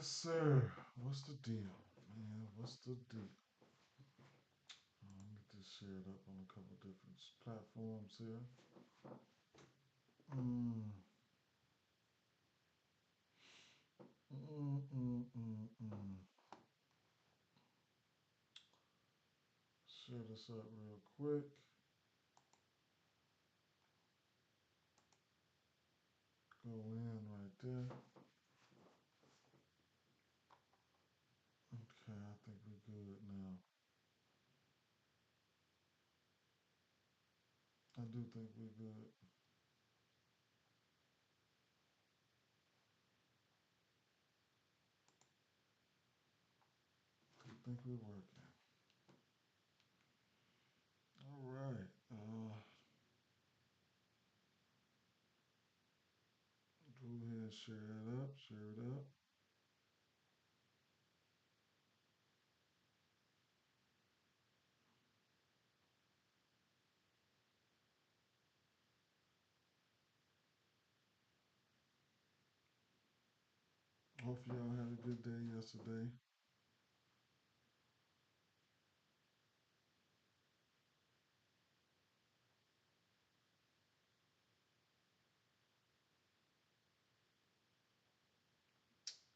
Yes, sir. What's the deal? Man, what's the deal? Let me get this shared up on a couple different platforms here. Mm, mm. Share this up real quick. Go in right there. Okay, I think we're good now. I do think we're good. I think we're working. All right. Go ahead and share it up. Share it up. Hope y'all had a good day yesterday.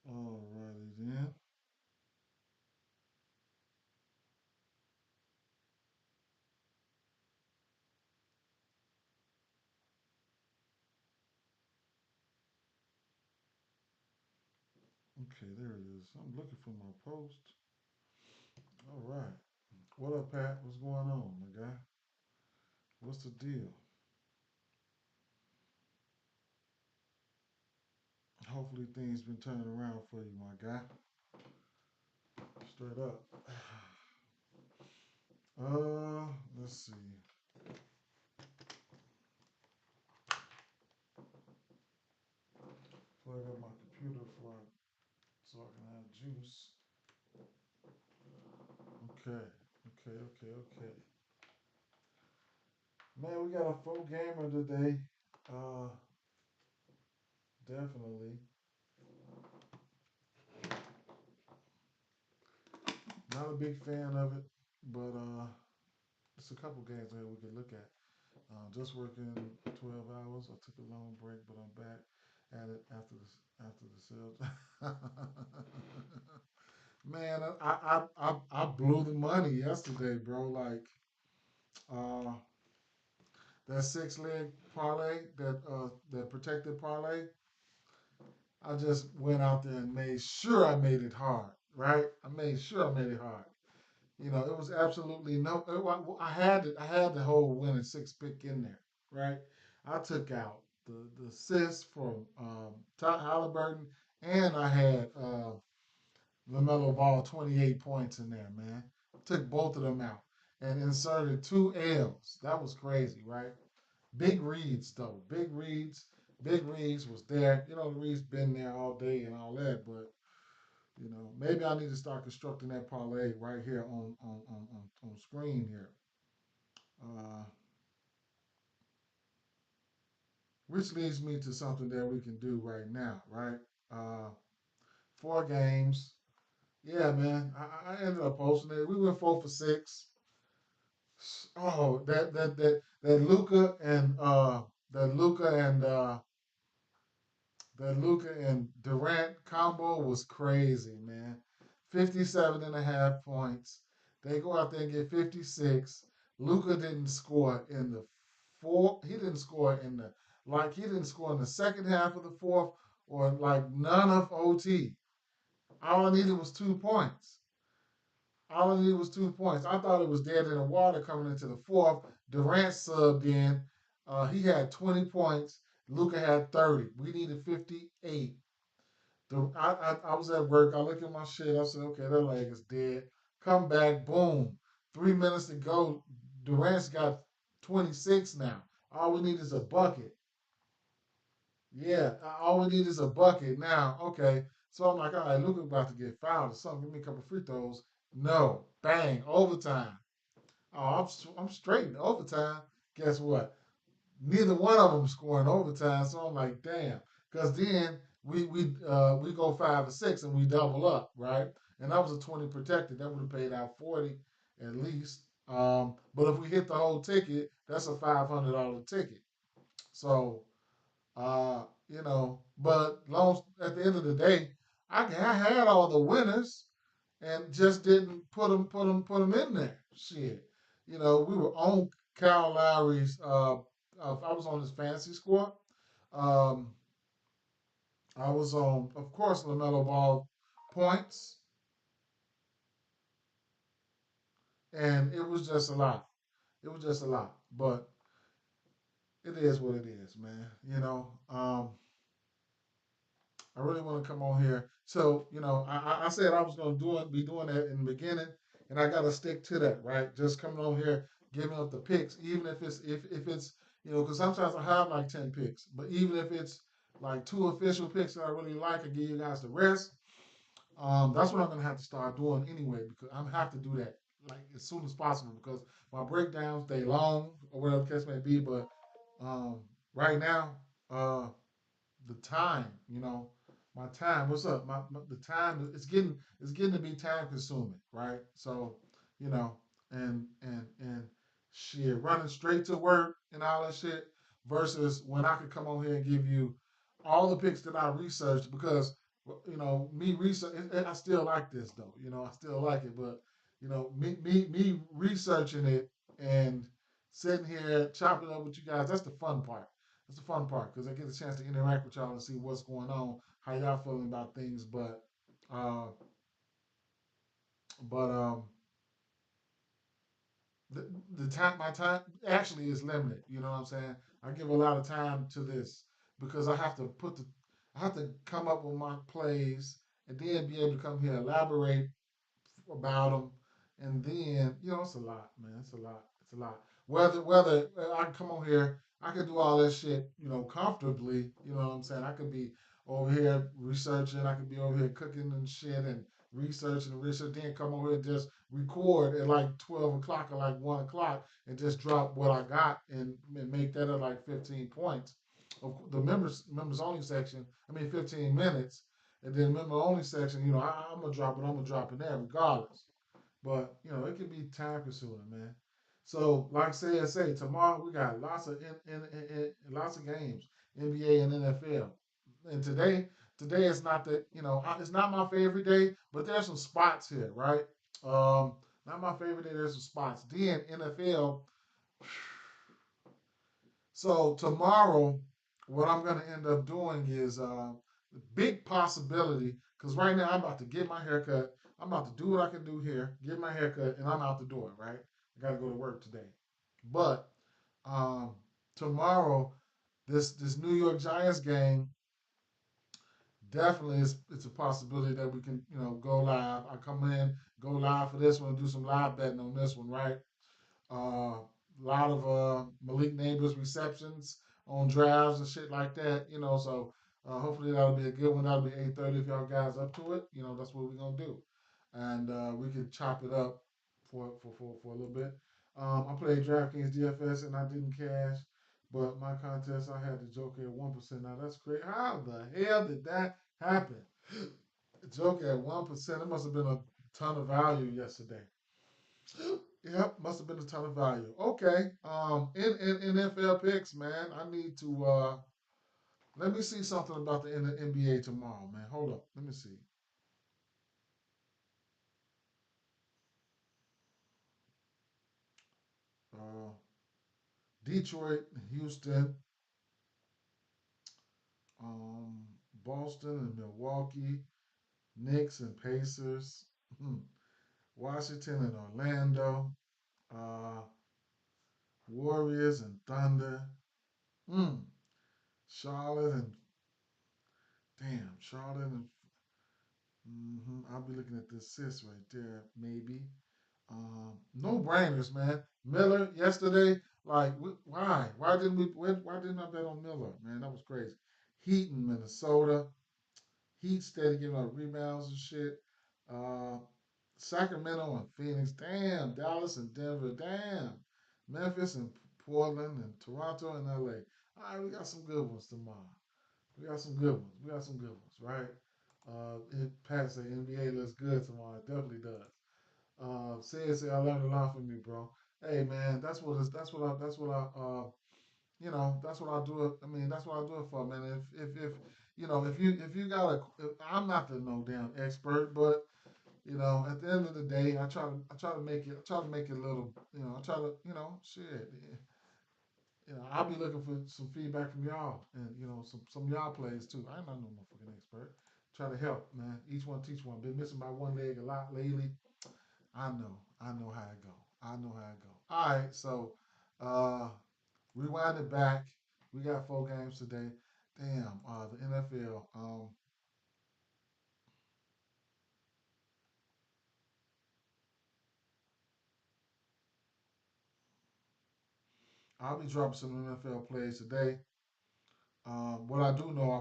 All righty then. Okay, there it is. I'm looking for my post. All right. What up, Pat? What's going on, my guy? What's the deal? Hopefully things been turning around for you, my guy. Straight up. Let's see. Plug up my computer so I can have juice. Okay. Man, we got a full gamer today. Uh, definitely. Not a big fan of it, but it's a couple games here we could look at. Just working 12 hours. I took a long break, but I'm back at it after the sales. Man, I blew the money yesterday, bro. Like uh, that 6 leg parlay, that protected parlay. I just went out there and made sure I made it hard. Right? I made sure I made it hard. It was absolutely no. I had it. I had the whole winning six pick in there, right? I took out the assist from Todd Halliburton, and I had Lamelo Ball 28 points in there, man. Took both of them out and inserted two L's. That was crazy, right? Big reads though. Big reads was there. The reads been there all day and all that, but maybe I need to start constructing that parlay right here on screen here. Uh, which leads me to something that we can do right now, right? Uh, 4 games. Yeah, man. I ended up posting it. We went 4 for 6. Oh, that Luca and that Luca and that Luca and Durant combo was crazy, man. 57 and a half points. They go out there and get 56. Luca didn't score in the fourth. He didn't score in the he didn't score in the second half of the fourth or like none of OT. All I needed was 2 points. All I needed was 2 points. I thought it was dead in the water coming into the fourth. Durant subbed in. He had 20 points. Luca had 30. We needed 58. I was at work. I look at my shit. I said, okay, that leg is dead. Come back, boom. 3 minutes to go. Durant's got 26 now. All we need is a bucket. Yeah, all we need is a bucket now. Okay. So I'm like, all right, Luka about to get fouled or something. Give me a couple free throws. No. Bang. Overtime. Oh, I'm straight in overtime. Guess what? Neither one of them scoring overtime. So I'm like, damn. Because then we go 5 or 6 and we double up, right? And that was a 20 protected. That would have paid out 40 at least. But if we hit the whole ticket, that's a $500 ticket. So but long at the end of the day, I had all the winners and just didn't put them in there. Shit, we were on Kyle Lowry's. I was on his fantasy squad. Um, I was on, of course, Lamelo Ball points, and it was just a lot. It was just a lot, but it is what it is, man. I really want to come on here. So, I said I was going to be doing that in the beginning, and I got to stick to that, right? Just coming on here, giving up the picks, even if it's because sometimes I have like 10 picks, but even if it's like two official picks that I really like, and give you guys the rest. That's what I'm gonna have to start doing anyway because I'm gonna have to do that like as soon as possible because my breakdowns they long or whatever the case may be. But um, right now, uh, the time, my time. What's up? The time. It's getting to be time consuming, right? So, you know, and shit, running straight to work and all that shit versus when I could come on here and give you all the picks that I researched because me research. I still like this though. I still like it, but me researching it and sitting here chopping up with you guys. That's the fun part. That's the fun part because I get a chance to interact with y'all and see what's going on, how y'all feeling about things. Uh, but the, the time, my time actually is limited. You know what I'm saying? I give a lot of time to this because I have to come up with my plays and then be able to come here elaborate about them, and then it's a lot, man. It's a lot. It's a lot. Whether I can come on here, I can do all this shit, comfortably. You know what I'm saying? I could be over here researching. I could be over here cooking and shit and researching and research. Then come over here and just record at like 12 o'clock or like 1 o'clock and just drop what I got and make that at like 15 points. Of the members only section. I mean 15 minutes. And then member only section, I'm gonna drop it. I'm gonna drop it there regardless. But it can be time consuming, man. So, like say tomorrow we got lots of lots of games, NBA and NFL. And today is not it's not my favorite day, but there's some spots here, right? Um, Not my favorite day. There's some spots. Then NFL. So tomorrow, what I'm gonna end up doing is big possibility because right now I'm about to get my haircut. I'm about to do what I can do here, get my haircut, and I'm out the door. Right, I got to go to work today. But um, tomorrow, this New York Giants game definitely is it's a possibility that we can go live. I come in, go live for this one, do some live betting on this one, right? A lot of Malik Neighbors receptions on drives and shit like that. So hopefully that'll be a good one. That'll be 8:30 if y'all guys up to it. That's what we're gonna do, and we can chop it up for a little bit. I played DraftKings DFS and I didn't cash, but my contest I had the Joker at 1%. Now that's crazy. How the hell did that happen? Joker at 1%. It must have been a ton of value yesterday. Yep, must have been a ton of value. Okay. In NFL picks, man, I need to let me see something about the NBA tomorrow, man. Hold up. Let me see. Uh Detroit, Houston, um, Boston and Milwaukee, Knicks and Pacers, Washington and Orlando, uh, Warriors and Thunder, mm, Charlotte and Charlotte and I'll be looking at the assists right there, maybe. No brainers, man. Miller yesterday, like, why? Why didn't I bet on Miller, man? That was crazy. Heat in Minnesota. Heat steady giving up rebounds and shit. Uh, Sacramento and Phoenix. Damn. Dallas and Denver. Damn. Memphis and Portland and Toronto and LA. All right, we got some good ones tomorrow. We got some good ones. We got some good ones, right? Pat say NBA looks good tomorrow. It definitely does. Say I learned a lot from you, bro. Hey man, that's what I do it. I mean, that's what I do it for, man. If you got I'm not the no damn expert, but at the end of the day, I try to make it a little, I try to, shit. I'll be looking for some feedback from y'all, and some of y'all plays too. I'm not no motherfucking expert. Try to help, man. Each one teach one. Been missing my one leg a lot lately. I know how it go. I know how it go. All right, so uh, rewind it back. We got 4 games today. Damn, the NFL. I'll be dropping some NFL plays today. What I do know, I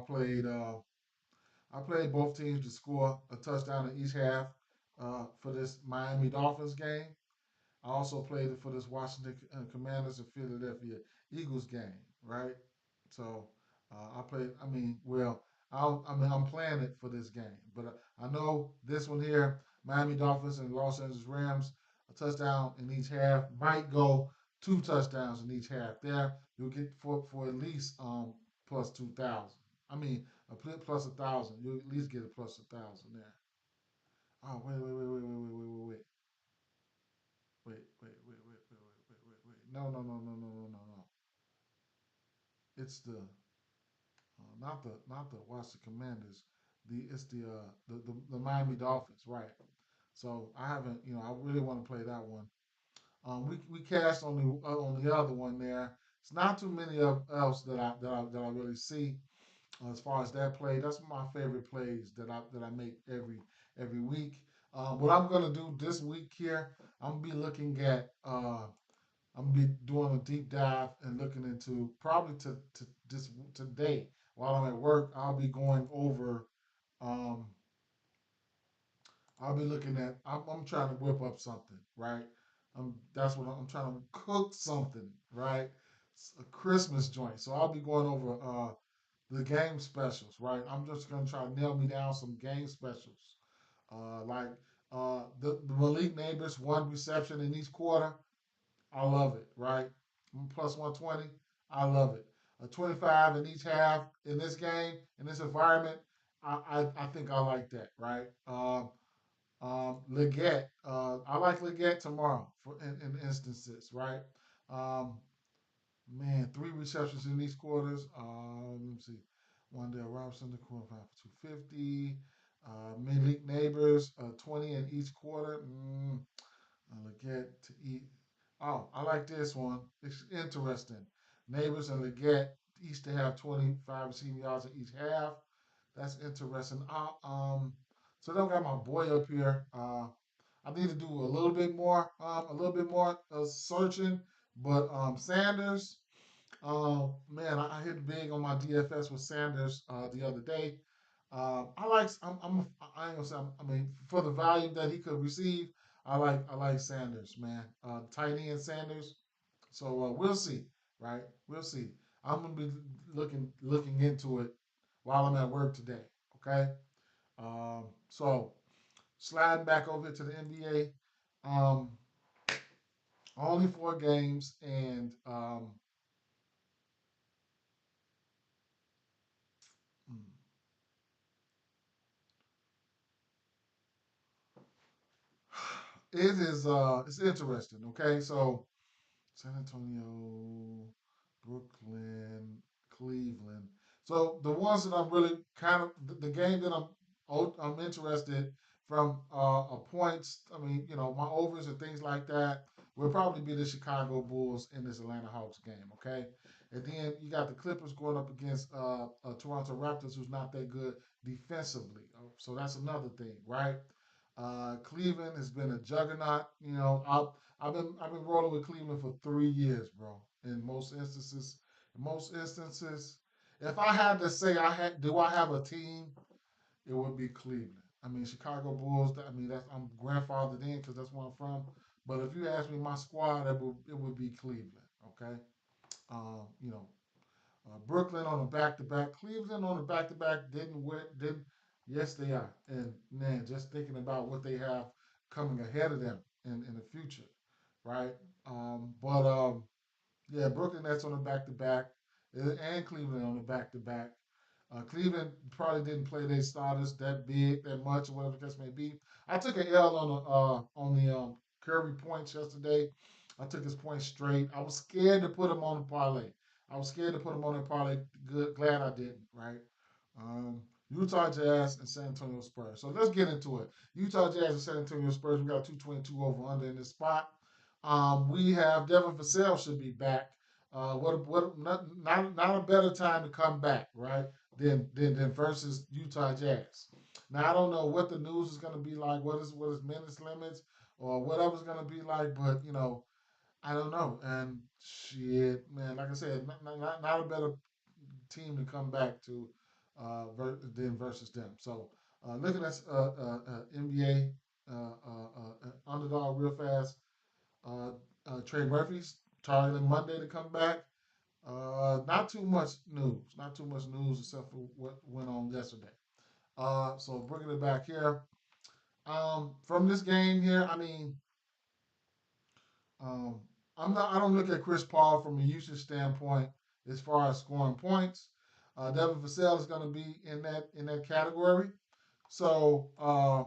played both teams to score a touchdown in each half for this Miami Dolphins game. I also played it for this Washington Commanders and Philadelphia Eagles game, right? So I played. I mean, well, I'm playing it for this game, but I know this one here, Miami Dolphins and Los Angeles Rams, a touchdown in each half might go 2 touchdowns in each half. There, you'll get for at least plus 2,000. I mean, plus 1,000. You'll at least get a plus 1,000 there. Oh wait. No. It's not the Washington Commanders. It's the Miami Dolphins, right? So I haven't, I really want to play that one. We cashed on the other one there. It's not too many of else that I really see as far as that play. That's my favorite plays that I make every week. What I'm gonna do this week here, I'm gonna be looking at I'm gonna be doing a deep dive and looking into probably to this today while I'm at work. Um, I'll be looking at. I'm trying to whip up something, right? That's what I'm trying to cook something, right? It's a Christmas joint. So I'll be going over the game specials, right? I'm just gonna try to nail me down some game specials, like the Malik Neighbors 1 reception in each quarter. I love it, right? Plus 120, I love it. A 25 in each half in this game, in this environment, I think I like that, right? Leggett, I like Leggett tomorrow in instances, right? Um, Man, 3 receptions in these quarters. Let me see. Wandale Robinson, the quarter 5 for 250. Malik Neighbors, 20 in each quarter. Leggett to eat. Oh, I like this one. It's interesting. Neighbors and Leggett each to have 25 receiving yards in each half. That's interesting. So then I got my boy up here. I need to do a little bit more searching. But Sanders, man, I hit big on my DFS with Sanders the other day. I ain't gonna say, I mean, for the value that he could receive, I like Sanders, man. Tight end Sanders. So we'll see, right? We'll see. I'm gonna be looking into it while I'm at work today. Okay. So sliding back over to the NBA. Um, Only 4 games, and hmm, it's interesting. Okay, so San Antonio, Brooklyn, Cleveland. So the ones that I'm really kind of the game that I'm interested from a points. I mean, my overs and things like that will probably be the Chicago Bulls in this Atlanta Hawks game. Okay, and then you got the Clippers going up against Toronto Raptors, who's not that good defensively. So that's another thing, right? Cleveland has been a juggernaut. I've been rolling with Cleveland for 3 years, bro. In most instances, if I had to say do I have a team, it would be Cleveland. I mean, Chicago Bulls. I mean, I'm grandfathered in because that's where I'm from. But if you ask me my squad, it would be Cleveland. Okay, you know, Brooklyn on a back-to-back. Cleveland on a back-to-back didn't win. Didn't. Yes, they are. And man, just thinking about what they have coming ahead of them in the future, right? But yeah, Brooklyn Nets on a back-to-back, and Cleveland on a back-to-back. Cleveland probably didn't play their starters that big, that much, or whatever the case may be. I took an L on the Curry points yesterday. I took his points straight. I was scared to put him on the parlay. I was scared to put him on the parlay. Good, glad I didn't. Right. Um, Utah Jazz and San Antonio Spurs. So let's get into it. Utah Jazz and San Antonio Spurs. We got 222 over under in this spot. We have Devin Vassell should be back. What not a better time to come back, right? Than versus Utah Jazz. Now I don't know what the news is going to be like. What is minutes limits or whatever's going to be like, but I don't know. And shit, man, like I said, not a better team to come back to than versus them. So looking at NBA underdog real fast. Uh, Trey Murphy's targeting Monday to come back. Not too much news. Not too much news except for what went on yesterday. So bringing it back here. From this game here, I mean, um, I'm not. I don't look at Chris Paul from a usage standpoint as far as scoring points. Devin Vassell is going to be in that category. So I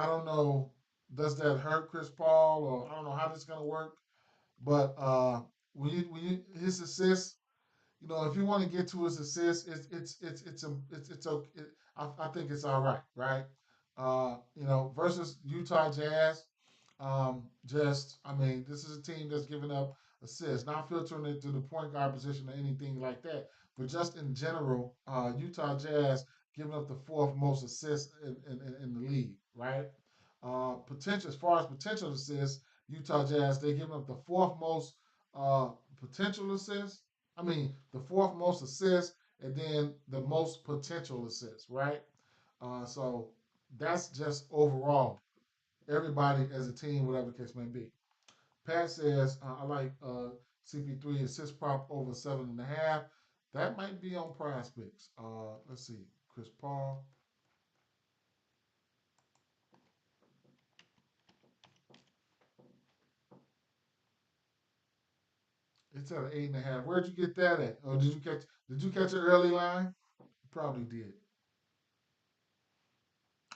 don't know. Does that hurt Chris Paul, or I don't know how this is going to work? But when you his assists, if you want to get to his assist, it's okay. I think it's all right, right? Versus Utah Jazz, just I mean, this is a team that's giving up assists, not filtering it to the point guard position or anything like that, but just in general, Utah Jazz giving up the fourth most assists in the league, right? Potential as far as potential assists, Utah Jazz they giving up the fourth most uh, potential assists. I mean, the fourth most assists, and then the most potential assists, right? So that's just overall everybody as a team, whatever the case may be. Pat says I like CP3 assist prop over 7.5. That might be on Prize Picks. Let's see, Chris Paul. It's at an 8.5. Where'd you get that at? Or did you catch an early line? You probably did.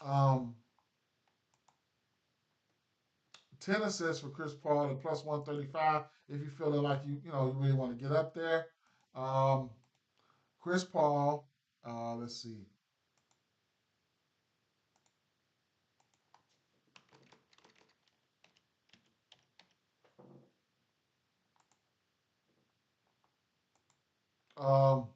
Um, 10 assists for Chris Paul at plus 135 if you feeling like you really want to get up there. Um, Chris Paul, let's see. Um,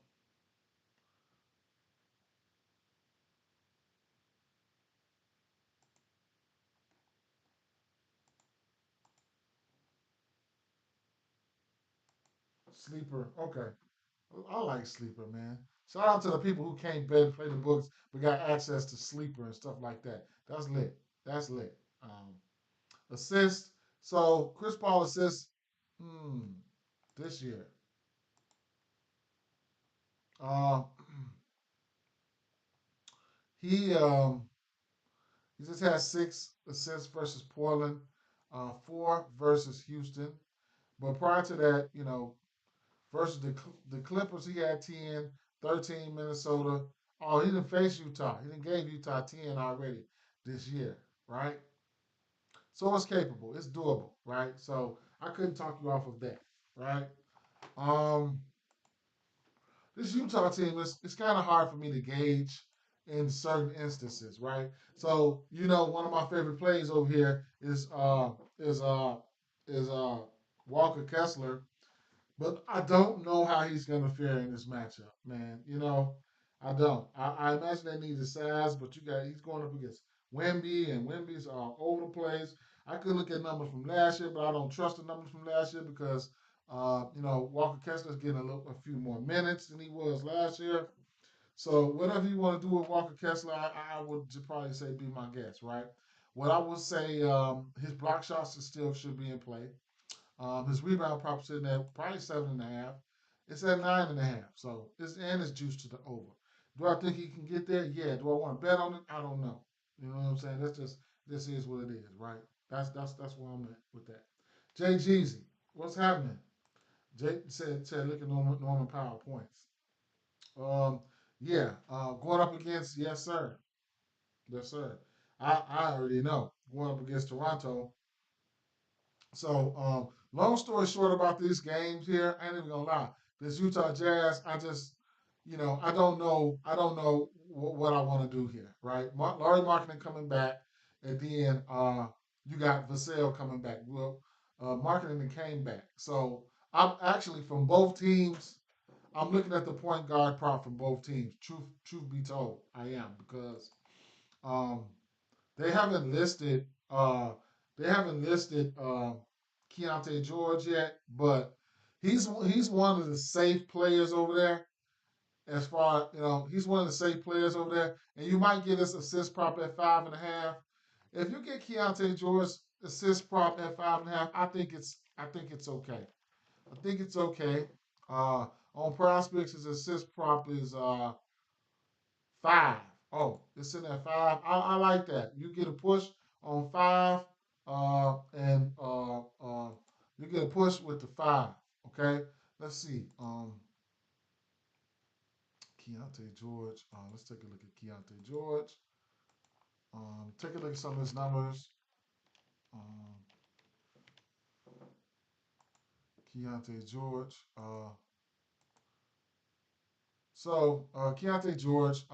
Sleeper, okay. I like Sleeper, man. Shout out to the people who can't bet and play the books but got access to Sleeper and stuff like that. That's lit. That's lit. Assist. So Chris Paul assists hmm, this year. Uh, he um, he just had 6 assists versus Portland, 4 versus Houston. But prior to that, versus the Clippers, he had 10, 13 Minnesota. Oh, he didn't face Utah. He didn't gave Utah 10 already this year, right? So it's capable. It's doable, right? So I couldn't talk you off of that, right? Um, this Utah team is it's kind of hard for me to gauge in certain instances, right? So one of my favorite plays over here is Walker Kessler, but I don't know how he's going to fare in this matchup, man. I don't. I imagine they need his size, but he's going up against Wemby, and Wemby's all over the place. I could look at numbers from last year, but I don't trust the numbers from last year because Walker Kessler's getting a few more minutes than he was last year. So whatever you want to do with Walker Kessler, I would probably say be my guess, right? What I would say, his block shots still should be in play. His rebound prop sitting at probably 7.5. It's at 9.5. So it's juiced to the over. Do I think he can get there? Yeah. Do I want to bet on it? I don't know. You know what I'm saying? That's just this is what it is, right? That's where I'm at with that. Jay Jeezy, what's happening? Jay said look at Norman Powell points. Um, yeah, going up against yes sir. I already know going up against Toronto. So, long story short about these games here, I ain't even gonna lie. This Utah Jazz, I don't know. I don't know what I want to do here, right? Laurie Marketing coming back, and then you got Vassell coming back. Well, Marketing came back, so I'm actually from both teams. I'm looking at the point guard prop from both teams. Truth be told, I am because um, they haven't listed they haven't listed Keontae George yet, but he's one of the safe players over there. As far he's one of the safe players over there, and you might get his assist prop at 5.5. If you get Keontae George assist prop at 5.5, I think it's okay. I think it's okay. Uh, on prospects, his assist prop is 5. Oh, it's in at 5. I like that. You get a push on 5, and you get a push with the 5. Okay, let's see. Keontae George. Let's take a look at Keontae George. Take a look at some of his numbers. Um, Keontae George. Keontae George,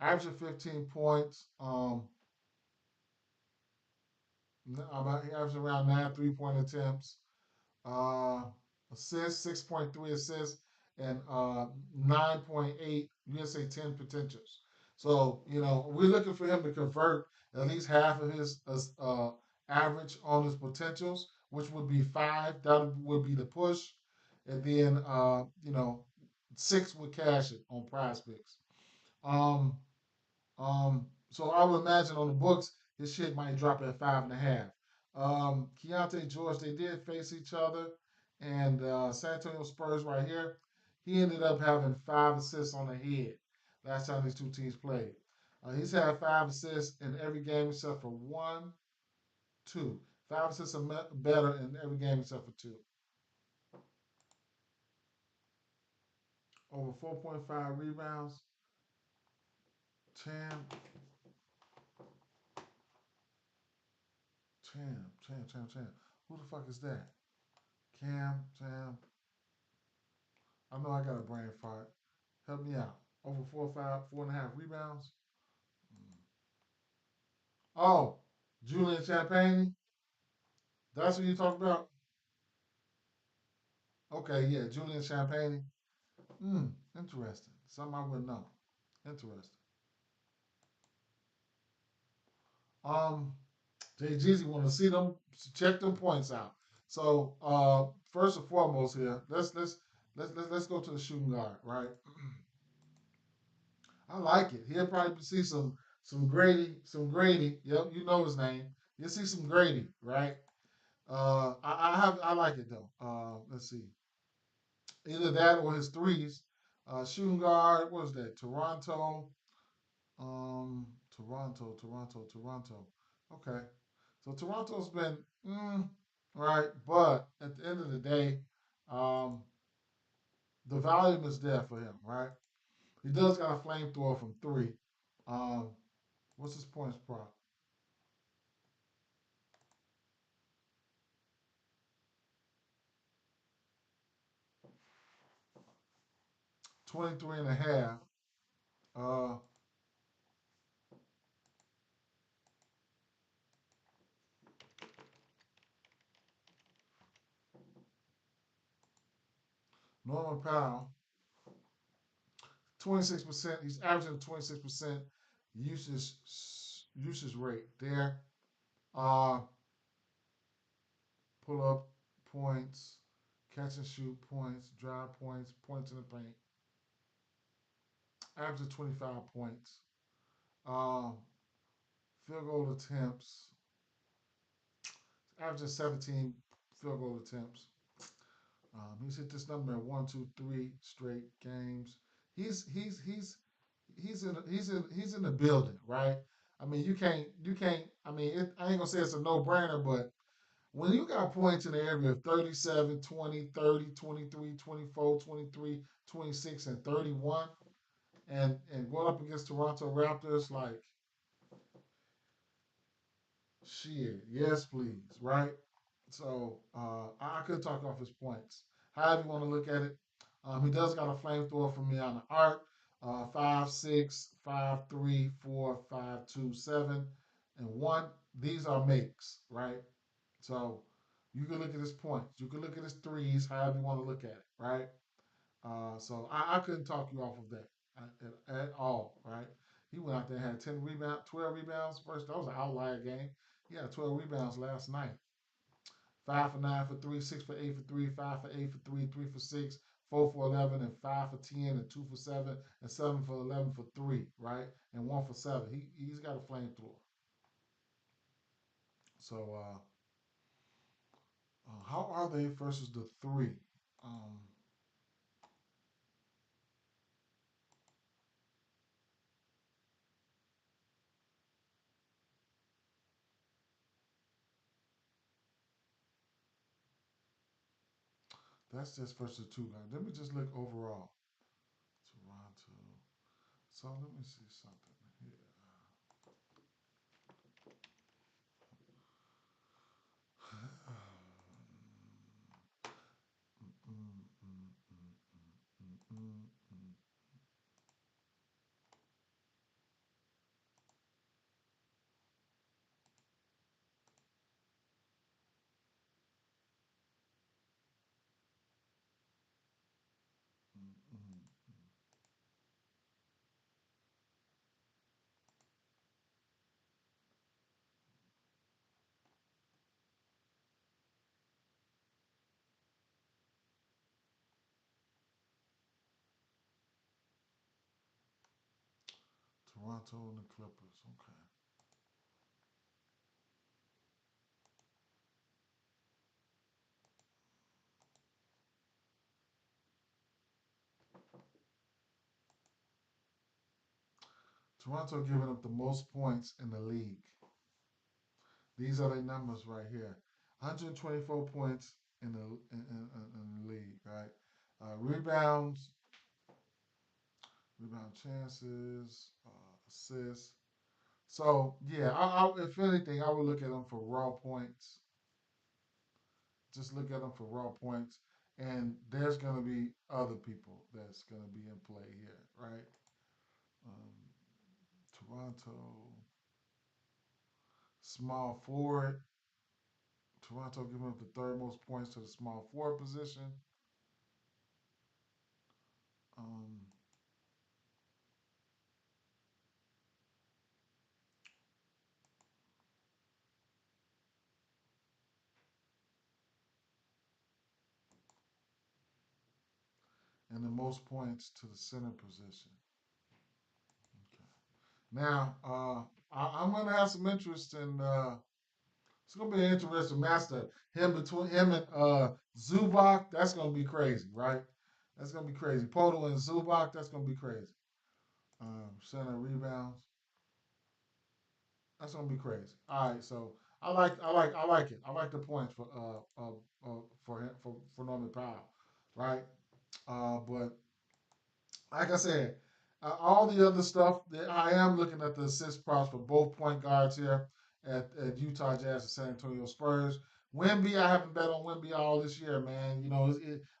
averaging 15 points. He averaging around 9 3-point attempts. Uh, Assists, 6.3 assists, and 9.8 USA 10 potentials. So, we're looking for him to convert at least half of his average on his potentials, which would be 5. That would be the push. And then, 6 would cash it on prize picks. Um, so I would imagine on the books, his shit might drop at 5.5. Keontae George, they did face each other, and San Antonio Spurs right here, he ended up having 5 assists on the head last time these two teams played. He's had 5 assists in every game except for one, two. 5 assists or better in every game except for two. Over 4.5 rebounds. Champ, champ. Who the fuck is that? Cam. I know I got a brain fart. Help me out. Over 4.5 rebounds. Oh, Julian Champagne. That's what you talk about. Okay, yeah, Julian Champagne. Interesting. Something I wouldn't know. Interesting. Um, Jay Jeezy want to see them, check them points out. So, first and foremost here, let's go to the shooting guard, right? I like it. He'll probably see some Grady. Yep, you know his name. You'll see some Grady, right? I like it though. Let's see, either that or his threes. Shooting guard. What is that? Toronto. Toronto. Okay, so Toronto's been right, but at the end of the day, um, the volume is there for him, right? He does got a flamethrower from 3. Um, what's his points prop? 23 and a half. Uh, Norman Powell, 26%. He's averaging 26% usage usage rate there. Uh, Pull up points, catch and shoot points, drive points, points in the paint. Averaging 25 points. Um, Field goal attempts. Averaging 17 field goal attempts. He's hit this number in one, two, three straight games. He's he's he's he's in the building, right? I mean, you can't. I mean, I ain't gonna say it's a no brainer, but when you got points in the area of 37, 20, 30, 23, 24, 23, 26, and 31, and going up against Toronto Raptors, like shit, yes, please, right? So I could talk off his points. However you want to look at it, he does got a flamethrower for me on the art. 5, 6, 5, 3, 4, 5, 2, 7, and 1. These are makes, right? So you can look at his points. You can look at his threes, however you want to look at it, right? So I couldn't talk you off of that at all, right? He went out there and had 10 rebounds, 12 rebounds. First, that was an outlier game. He had 12 rebounds last night. 5 for 9 for 3, 6 for 8 for 3, 5 for 8 for 3, 3 for 6, 4 for 11, and 5 for 10, and 2 for 7, and 7 for 11 for 3, right? And 1 for 7. He's got a flamethrower. So how are they versus the three? Um, that's just versus two guys. Let me just look overall. Toronto. So let me see something here. Toronto and the Clippers. Okay. Toronto giving up the most points in the league. These are the numbers right here. 124 points in the league, right? Rebounds, rebound chances, assists. So yeah, if anything, I would look at them for raw points. Just look at them for raw points, and there's gonna be other people that's gonna be in play here, right? Um, Toronto small forward. Toronto giving up the third most points to the small forward position. Um, and the most points to the center position. Okay. Now, I'm going to have some interest in. It's going to be an interesting matchup. Him and Zubac. That's going to be crazy, right? That's going to be crazy. Poto and Zubac. That's going to be crazy. Center rebounds. That's going to be crazy. All right, so I like it. I like the points for him for Norman Powell, right? But like I said, all the other stuff, I am looking at the assist props for both point guards here at Utah Jazz and San Antonio Spurs. Wemby, I haven't bet on Wemby all this year, man. You know,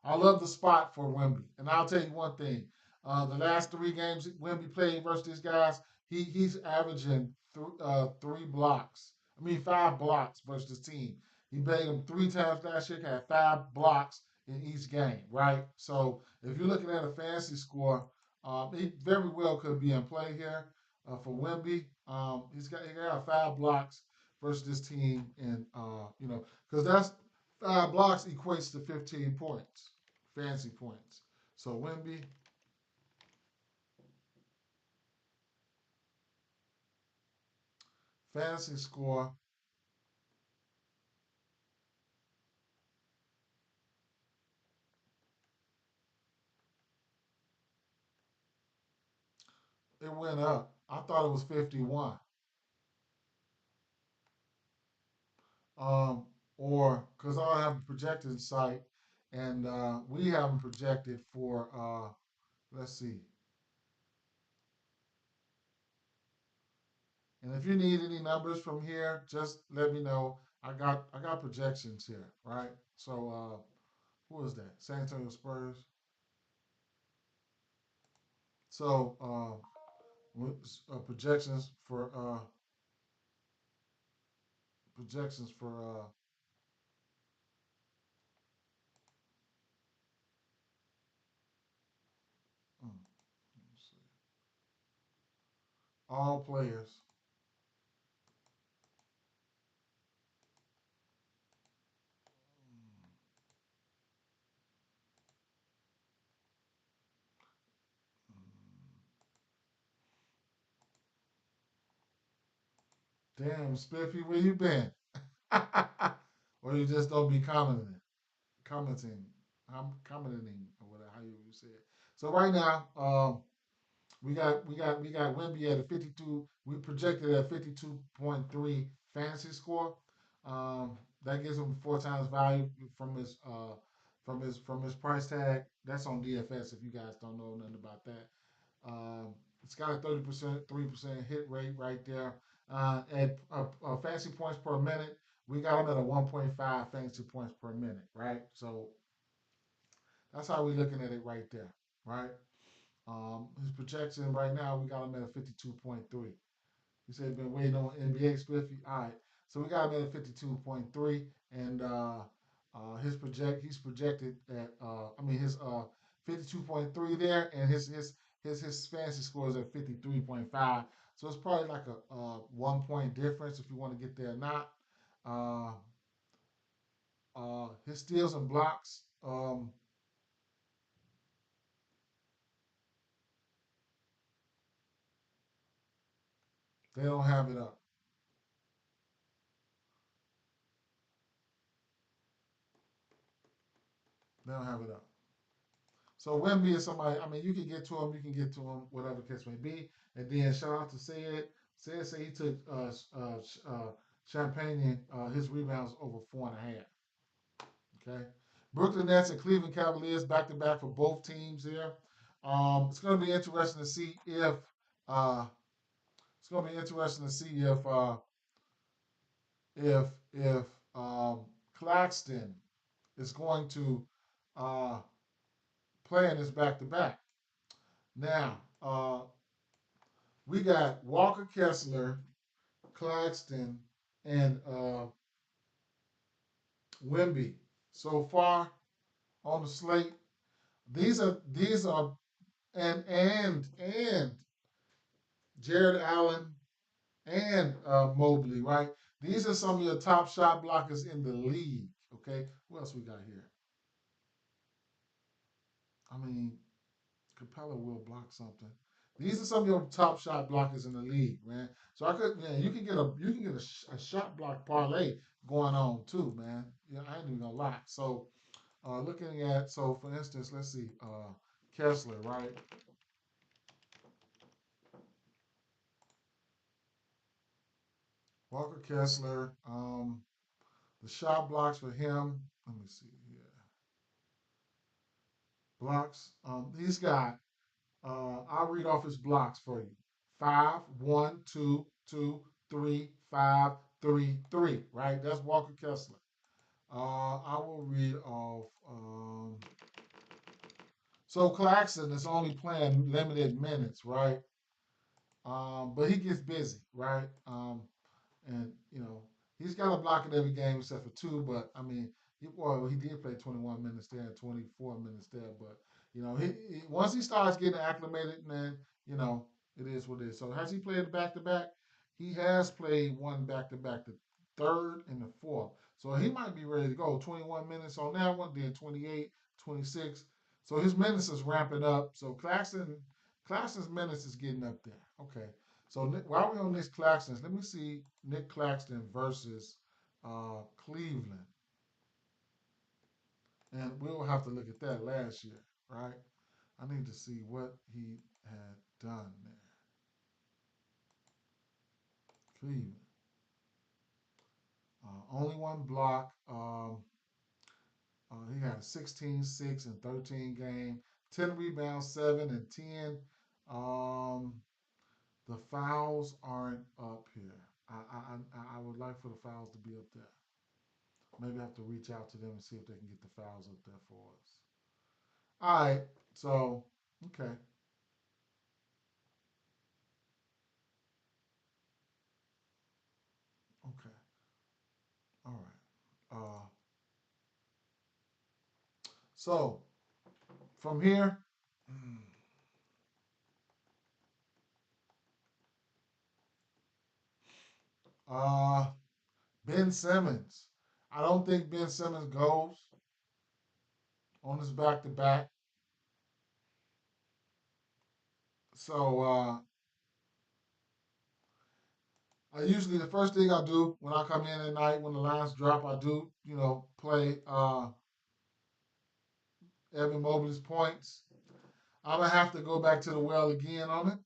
I love the spot for Wemby. And I'll tell you one thing. The last 3 games Wemby played versus these guys, he's averaging 3 blocks. I mean, 5 blocks versus this team. He played them 3 times last year, had 5 blocks in each game, right? So if you're looking at a fantasy score, he very well could be in play here for Wemby. He got 5 blocks versus this team, and because that's 5 blocks equates to 15 points, fantasy points. So Wemby, fantasy score, It went up. I thought it was 51. Um, or because I have a projected site, and we haven't projected for. Let's see. And if you need any numbers from here, just let me know. I got projections here, right? So who is that? San Antonio Spurs. So projections for projections for let's see, all players. Damn, Spiffy, where you been? Or you just don't be commenting. I'm commenting or whatever how you say it. So right now, we got Wimby at a 52. We projected at 52.3 fantasy score. That gives him 4 times value from his price tag. That's on DFS if you guys don't know nothing about that. It's got a 30%, 3% hit rate right there. At fantasy points per minute, we got him at a 1.5 fantasy points per minute, right? So that's how we're looking at it right there, right? His projection right now, we got him at a 52.3. You said you've been waiting on NBA Spiffy. All right. So we got him at 52.3, and he's projected at his 52.3 there, and his fantasy score is at 53.5. So it's probably like a 1 point difference if you want to get there or not. Uh, his steals and blocks, they don't have it up. They don't have it up. So Wemby is somebody. I mean, you can get to him. You can get to him. Whatever the case may be. And then shout out to Sid. Sid say he took Champagne his rebounds over 4.5. Okay. Brooklyn Nets and Cleveland Cavaliers back to back for both teams here. It's going to be interesting to see if uh, it's going to be interesting to see if Claxton is going to uh, play in this back to back. Now, we got Walker Kessler, Claxton, and Wimby so far on the slate. These are and Jared Allen and Mobley, right? These are some of your top shot blockers in the league. Okay, who else we got here? I mean, Capella will block something. These are some of your top shot blockers in the league, man. So man, you can get a shot block parlay going on too, man. Yeah, I ain't even gonna lie. So looking at for instance, let's see, Kessler, right? Walker Kessler, the shot blocks for him. Let me see here. Blocks. He's got. I'll read off his blocks for you. 5, 1, 2, 2, 3, 5, 3, 3. Right. That's Walker Kessler. I will read off. So Claxton is only playing limited minutes, right? But he gets busy, right? And he's got a block in every game except for two. But I mean, he did play 21 minutes there and 24 minutes there. But once he starts getting acclimated, man, you know it is what it is. So has he played back to back? He has played one back to back, the third and the fourth. So he might be ready to go. 21 minutes on that one, then 28, 26. So his minutes is ramping up. So Claxton's minutes is getting up there. Okay. So while we're on Nick Claxton, let me see Nick Claxton versus Cleveland, and we'll have to look at that last year, right? I need to see what he had done there. Cleveland. Only one block. He had a 16, 6, and 13 game, 10 rebounds, 7 and 10. Um, the fouls aren't up here. I would like for the fouls to be up there. Maybe I have to reach out to them and see if they can get the fouls up there for us. All right. So, okay. Okay. All right. So, from here, uh, Ben Simmons. I don't think Ben Simmons goes on his back to back. So, I usually the first thing I do when I come in at night when the lines drop, I do play Evan Mobley's points. I'm gonna have to go back to the well again on it.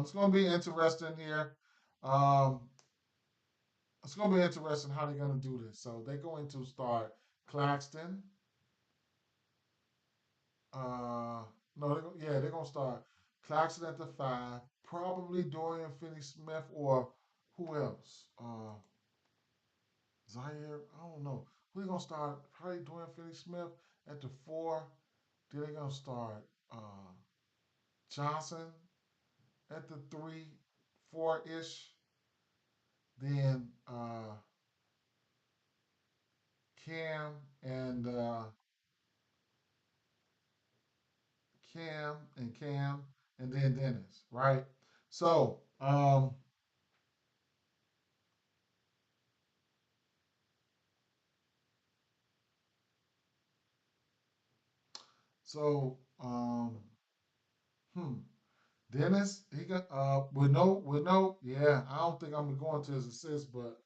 It's gonna be interesting here. Um, it's gonna be interesting how they're gonna do this. So they're going to start Claxton. Uh, no, they're gonna start Claxton at the five. Probably Dorian Finney-Smith or who else? Zaire. I don't know. Who they gonna start? Probably Dorian Finney-Smith at the four. Then they're gonna start Johnson at the three, four ish. Then Cam and Cam and then Dennis, right? So so hmm. Dennis, he got I don't think I'm going to his assist, but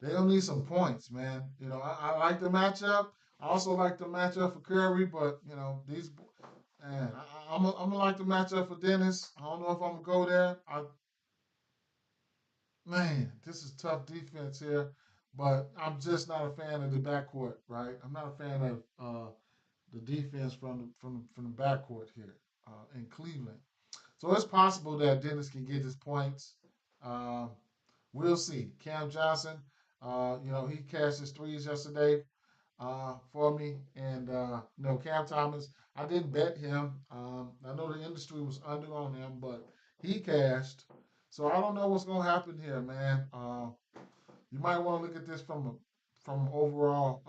they gonna need some points, man. I like the matchup. I also like the matchup for Curry, but these man, I'm gonna like the matchup for Dennis. I don't know if I'm gonna go there. Man, this is tough defense here, but I'm just not a fan of the backcourt, right? I'm not a fan of the defense from the backcourt here in Cleveland. So it's possible that Dennis can get his points. Um, we'll see. Cam Johnson, he cashed his threes yesterday for me, and Cam Thomas. I didn't bet him. I know the industry was under on him, but he cashed. So I don't know what's gonna happen here, man. You might want to look at this from overall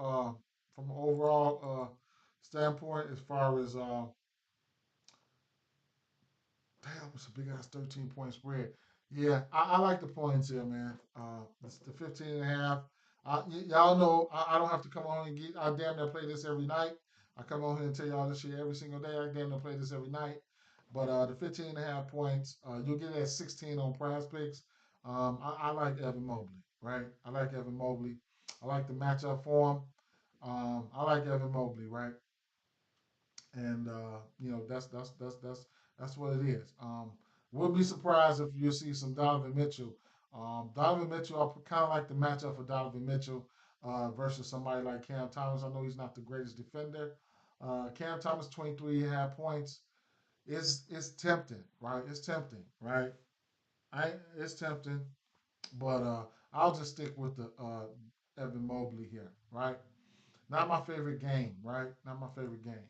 standpoint as far as damn, it's a big ass 13-point spread. Yeah, I like the points here, man. It's the 15 and a half. Y'all know I don't have to come on and get, I damn near play this every night. I come on here and tell y'all this shit every single day. I damn near play this every night. But the 15 and a half points, you'll get it at 16 on prize picks. I like Evan Mobley, right? I like Evan Mobley. I like the matchup for him. I like Evan Mobley, right? And that's what it is. Wouldn't be surprised if you see some Donovan Mitchell. Donovan Mitchell, I kind of like the matchup for Donovan Mitchell versus somebody like Cam Thomas. I know he's not the greatest defender. Cam Thomas, 23 and a half points. It's tempting, right? It's tempting, right? It's tempting, but I'll just stick with the Evan Mobley here, right? Not my favorite game, right? Not my favorite game.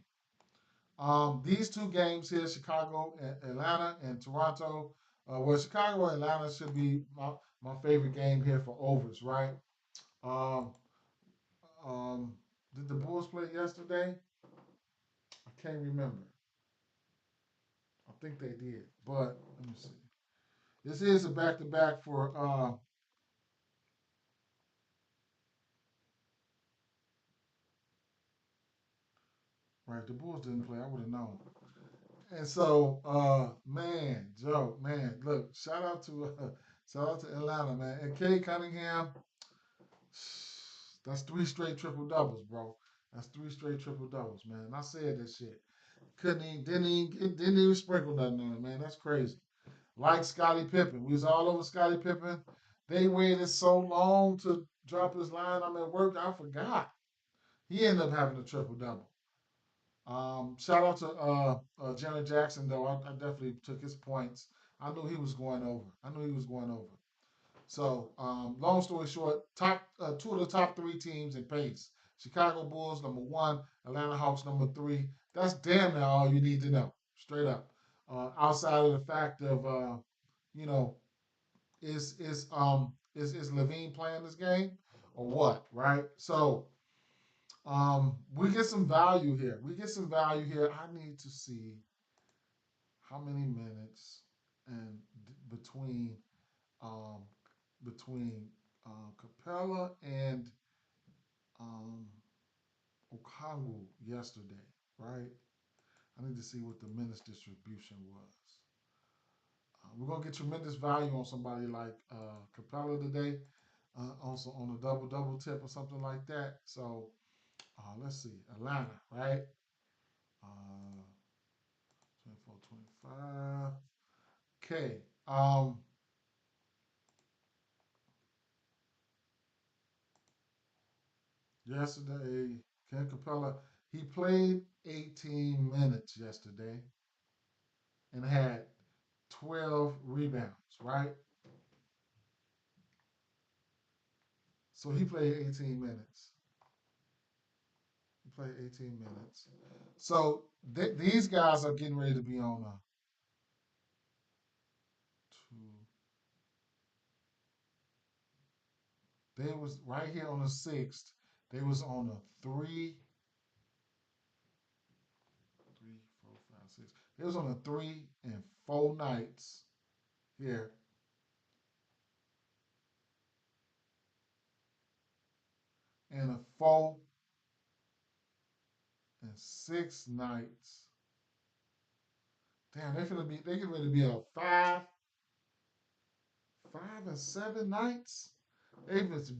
These two games here, Chicago, and Atlanta, and Toronto. Chicago and Atlanta should be my favorite game here for overs, right? Um, um, did the Bulls play yesterday? I can't remember. I think they did, but let me see. This is a back to back for right. The Bulls didn't play. I would have known. And so, man, Joe, man, look, shout out to Atlanta, man, and Kay Cunningham. That's three straight triple doubles, bro. That's three straight triple doubles, man. I said that shit. Didn't even sprinkle nothing on it, man. That's crazy. Like Scottie Pippen, we was all over Scottie Pippen. They waited so long to drop his line. I'm at work. I forgot. He ended up having a triple double. Shout out to Janet Jackson though. I definitely took his points. I knew he was going over. I knew he was going over. So, long story short, top two of the top three teams in pace: Chicago Bulls number one, Atlanta Hawks number three. That's damn near all you need to know, straight up. Outside of the fact of you know, is Levine playing this game or what? Right. So, we get some value here. We get some value here. I need to see how many minutes and between um, Capella and um, Okongwu yesterday, right? I need to see what the minutes distribution was. We're gonna get tremendous value on somebody like Capella today, also on a double double tip or something like that. So let's see, Atlanta, right? Uh, 24, 25. Okay. Yesterday, Ken Capella, he played 18 minutes yesterday and had 12 rebounds, right? So he played 18 minutes. He played 18 minutes. So these guys are getting ready to be on a two. They was right here on the sixth. They was on a three, four, five, six. They was on a 3 and 4 nights here, and a 4 and 6 nights. Damn, they get ready to be a 5 and 7 nights. They about to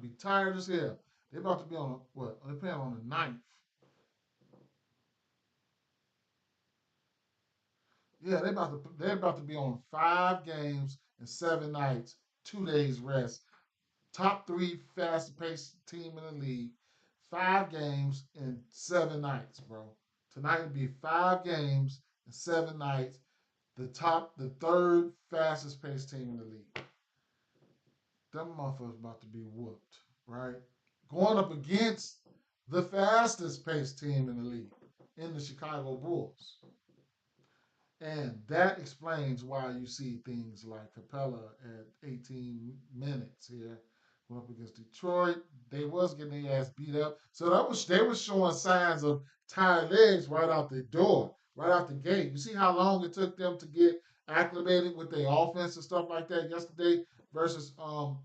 be tired as hell. They about to be on what? They playing on the ninth. Yeah, they're about to be on 5 games and 7 nights, 2 days rest. Top three fastest paced team in the league. 5 games and 7 nights, bro. Tonight will be 5 games and 7 nights. The third fastest paced team in the league. Them motherfuckers about to be whooped, right? Going up against the fastest paced team in the league, in the Chicago Bulls. And that explains why you see things like Capella at 18 minutes here. Going up against Detroit, they was getting their ass beat up. So they was showing signs of tired legs right out the door, right out the gate. You see how long it took them to get acclimated with their offense and stuff like that yesterday versus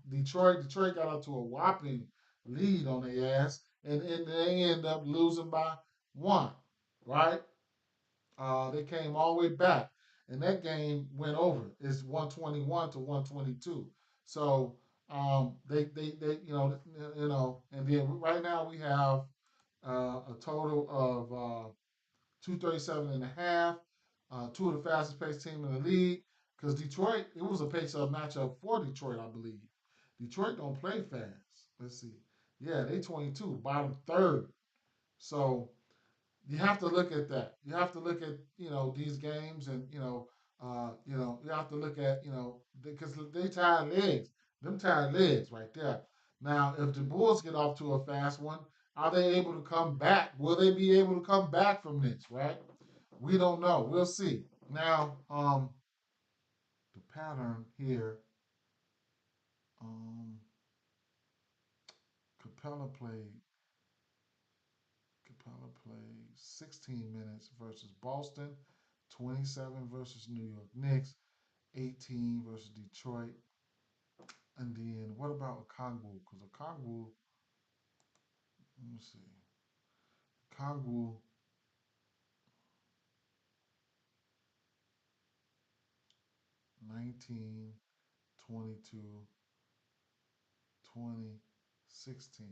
Detroit. Detroit got up to a whopping lead on their ass, and they end up losing by one, right? They came all the way back, and that game went over. It's 121 to 122. So they and then right now we have a total of 237 and a half. Two of the fastest paced team in the league. Because Detroit, it was a pace up matchup for Detroit, I believe. Detroit don't play fast. Let's see. Yeah, they 22, bottom third. So you have to look at that. You have to look at these games, and you have to look at because they tired legs, them tired legs right there. Now, if the Bulls get off to a fast one, are they able to come back? Will they be able to come back from this? Right? We don't know. We'll see. Now, the pattern here. Um, Capella played. Capella played 16 minutes versus Boston, 27 versus New York Knicks, 18 versus Detroit. And then what about Okongwu? Because Okongwu, let me see. Okongwu, 19, 22, 20, 16.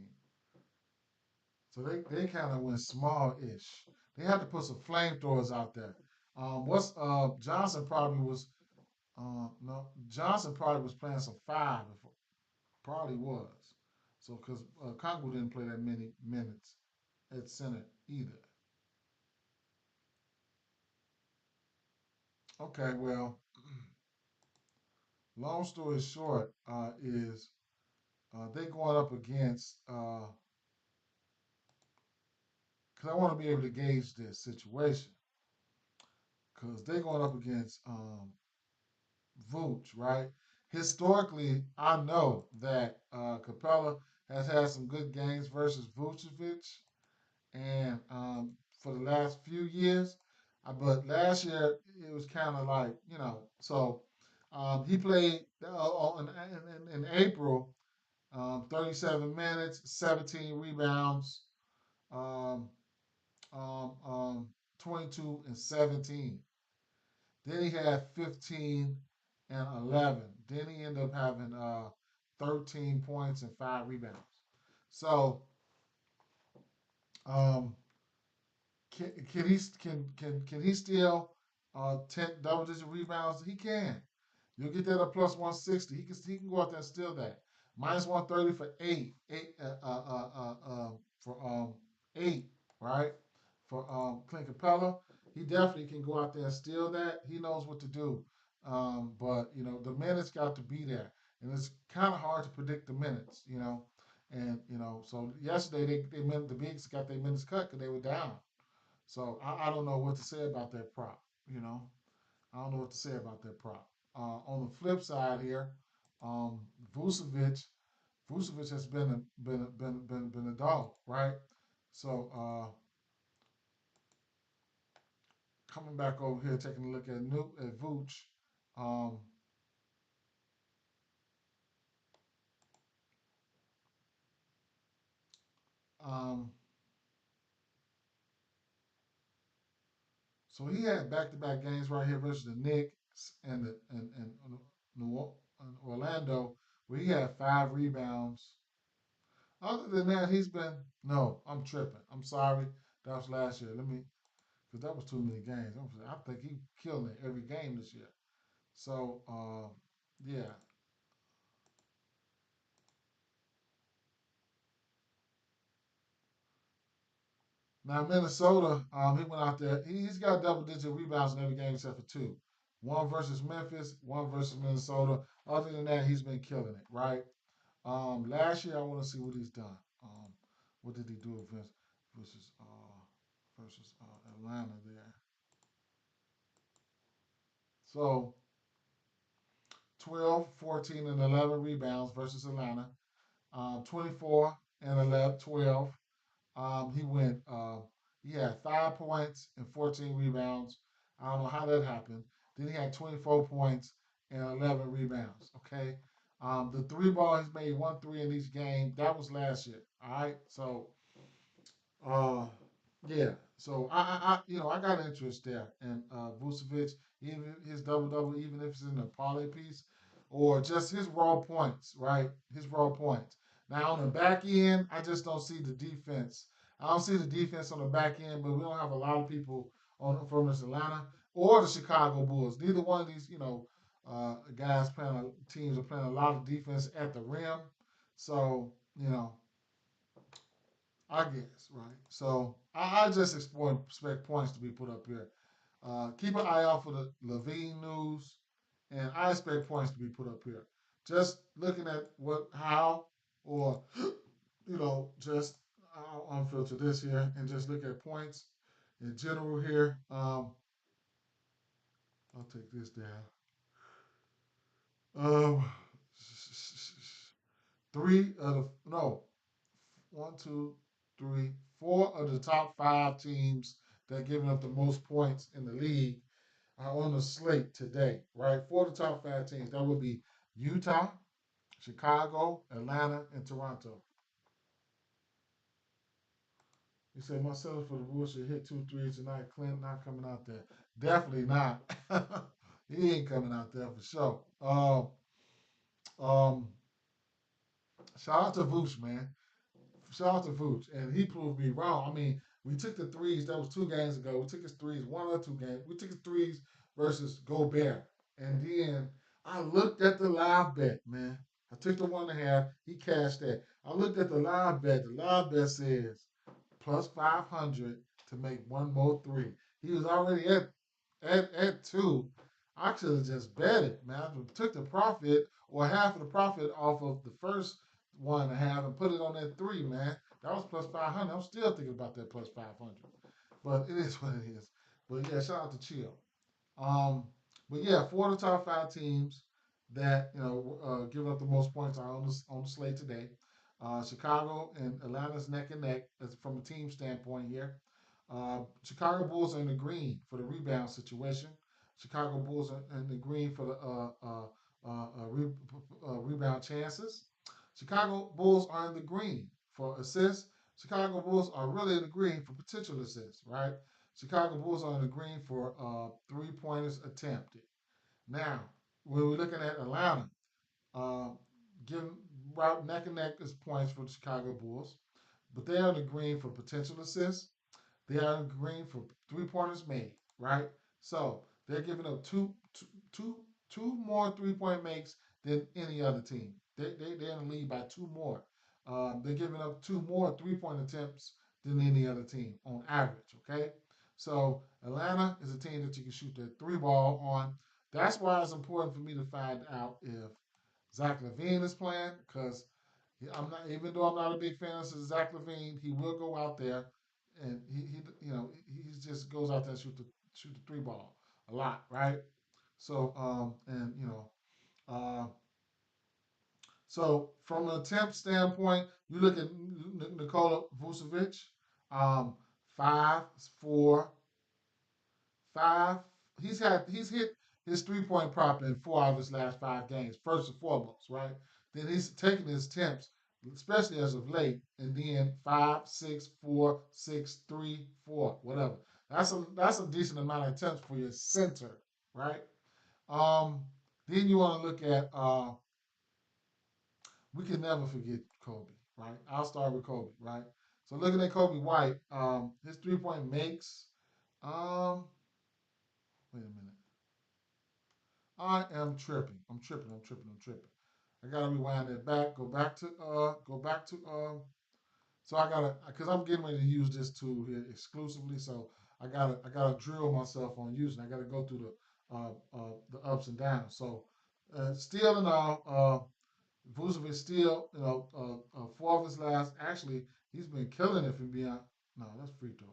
So they kind of went small-ish. They had to put some flamethrowers out there. What's Johnson probably was No, Johnson probably was playing some five. Probably was. So because Congo didn't play that many minutes at center either. Okay, well, long story short is they going up against because I want to be able to gauge this situation because they're going up against Vooch, right? Historically, I know that Capella has had some good games versus Vucevic, and for the last few years, but last year it was kind of like so he played in April, 37 minutes, 17 rebounds, um, um, um, 22 and 17. Then he had 15 and 11. Then he ended up having 13 points and 5 rebounds. So um, can he steal 10 double digit rebounds? He can. You'll get that at plus 160. He can go out there and steal that. Minus 130 for for 8, right? For Clint Capella. He definitely can go out there and steal that. He knows what to do. But the minutes got to be there. And it's kind of hard to predict the minutes, And so yesterday the bigs got their minutes cut because they were down. So I don't know what to say about that prop. You know, I don't know what to say about that prop. On the flip side here, um, Vucevic, Vucevic has been a dog, right? So coming back over here, taking a look at Vooch, um, um, so he had back-to-back games right here versus the Knicks and Orlando, where he had 5 rebounds. Other than that, he's been no. I'm tripping. I'm sorry. That was last year. Let me because that was too many games. I think he killed it every game this year. So yeah. Now Minnesota, he went out there. He's got double-digit rebounds in every game except for two. One versus Memphis, one versus Minnesota. Other than that, he's been killing it, right? Last year, I want to see what he's done. What did he do versus Atlanta there? So 12, 14, and 11 rebounds versus Atlanta. 24 and 11, 12. He went. He had 5 points and 14 rebounds. I don't know how that happened. Then he had 24 points and 11 rebounds. Okay. The three ball he's made 1 3 in each game. That was last year. All right. So uh, yeah. So I got interest there, and Vucevic, even his double double, even if it's in a parlay piece, or just his raw points, right? His raw points. Now on the back end, I just don't see the defense. I don't see the defense on the back end, but we don't have a lot of people on from this Atlanta or the Chicago Bulls. Neither one of these, guys teams are playing a lot of defense at the rim. So I guess, right? So I just expect points to be put up here. Keep an eye out for the Levine news, and I expect points to be put up here. Just looking at how, or just I'll unfilter this here and just look at points in general here. I'll take this down. Um, three of the no one, two, three, four of the top 5 teams that giving up the most points in the league are on the slate today, right? Four of the top 5 teams. That would be Utah, Chicago, Atlanta, and Toronto. He said, Marcelo for the Bulls should hit 2 3s tonight. Clint not coming out there. Definitely not. He ain't coming out there for sure. Um, Shout out to Vooch, man. Shout out to Vooch, and he proved me wrong. I mean, we took the threes. That was 2 games ago. We took his threes, 1 or 2 games. We took his threes versus Gobert. And then I looked at the live bet, man. I took the 1.5. He cashed that. I looked at the live bet. The live bet says plus 500 to make one more three. He was already at two. I should have just bet it, man. I took the profit or half of the profit off of the first 1.5 and put it on that three, man. That was plus 500. I'm still thinking about that plus 500, but it is what it is. But yeah, shout out to Chill. Um, but yeah, 4 of the top 5 teams that giving up the most points are on the slate today. Chicago and Atlanta's neck and neck from a team standpoint here. Chicago Bulls are in the green for the rebound situation. Chicago Bulls are in the green for the rebound chances. Chicago Bulls are in the green for assists. Chicago Bulls are really in the green for potential assists, right? Chicago Bulls are in the green for 3 pointers attempted. Now, when we're looking at Atlanta, uh, giving right neck and neck is points for the Chicago Bulls, but they are in the green for potential assists. They are in green for 3 pointers made, right? So they're giving up two more 3 point makes than any other team. They're in the lead by two more. They're giving up two more 3 point attempts than any other team on average, okay? So Atlanta is a team that you can shoot the three ball on. That's why it's important for me to find out if Zach LaVine is playing because I'm not, even though I'm not a big fan of Zach LaVine, he will go out there and he just goes out there and shoot the three ball a lot, right? So and uh, so from an attempt standpoint, you look at Nikola Vucevic, um, 5, 4, 5. He's hit his 3 point prop in 4 of his last 5 games. First and foremost, right? Then he's taking his attempts, especially as of late, and then 5, 6, 4, 6, 3, 4, whatever. That's a decent amount of attempts for your center, right? Um, then you want to look at we can never forget Kobe, right? I'll start with Kobe, right? So looking at Kobe White, his 3 point makes. Um, wait a minute. I am tripping. I'm tripping. I'm tripping. I'm tripping. I gotta rewind that back. Go back to so I gotta because I'm getting ready to use this tool here exclusively. So I gotta drill myself on using. I gotta go through the ups and downs. So still in all, Vucevic still 4 of his last. Actually, he's been killing it from beyond. No, that's free throws.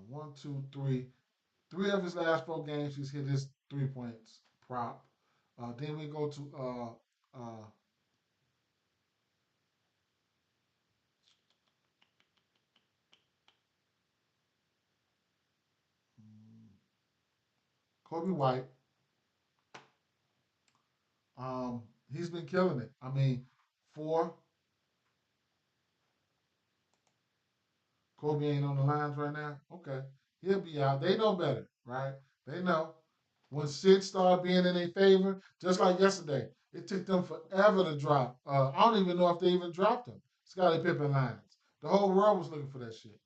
One, two, three. 3 of his last 4 games, he's hit his 3 points prop. Then we go to Kobe White. Um, he's been killing it. I mean, 4. Kobe ain't on the lines right now. Okay, he'll be out. They know better, right? They know when shit start being in their favor. Just like yesterday, it took them forever to drop. I don't even know if they even dropped them. Scottie Pippen lines. The whole world was looking for that shit.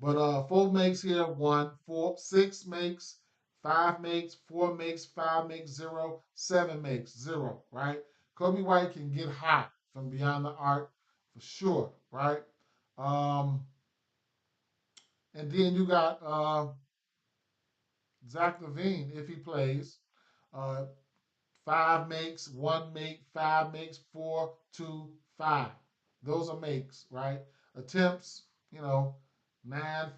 But 4 makes here, 1, 4, 6 makes, 5 makes, 4 makes, 5 makes, 0, 7 makes, 0. Right? Kobe White can get hot from beyond the arc for sure. Right? Um, and then you got Zach LaVine if he plays. Uh, 5 makes, 1 make, 5 makes, 4, 2, 5. Those are makes, right? Attempts, 9,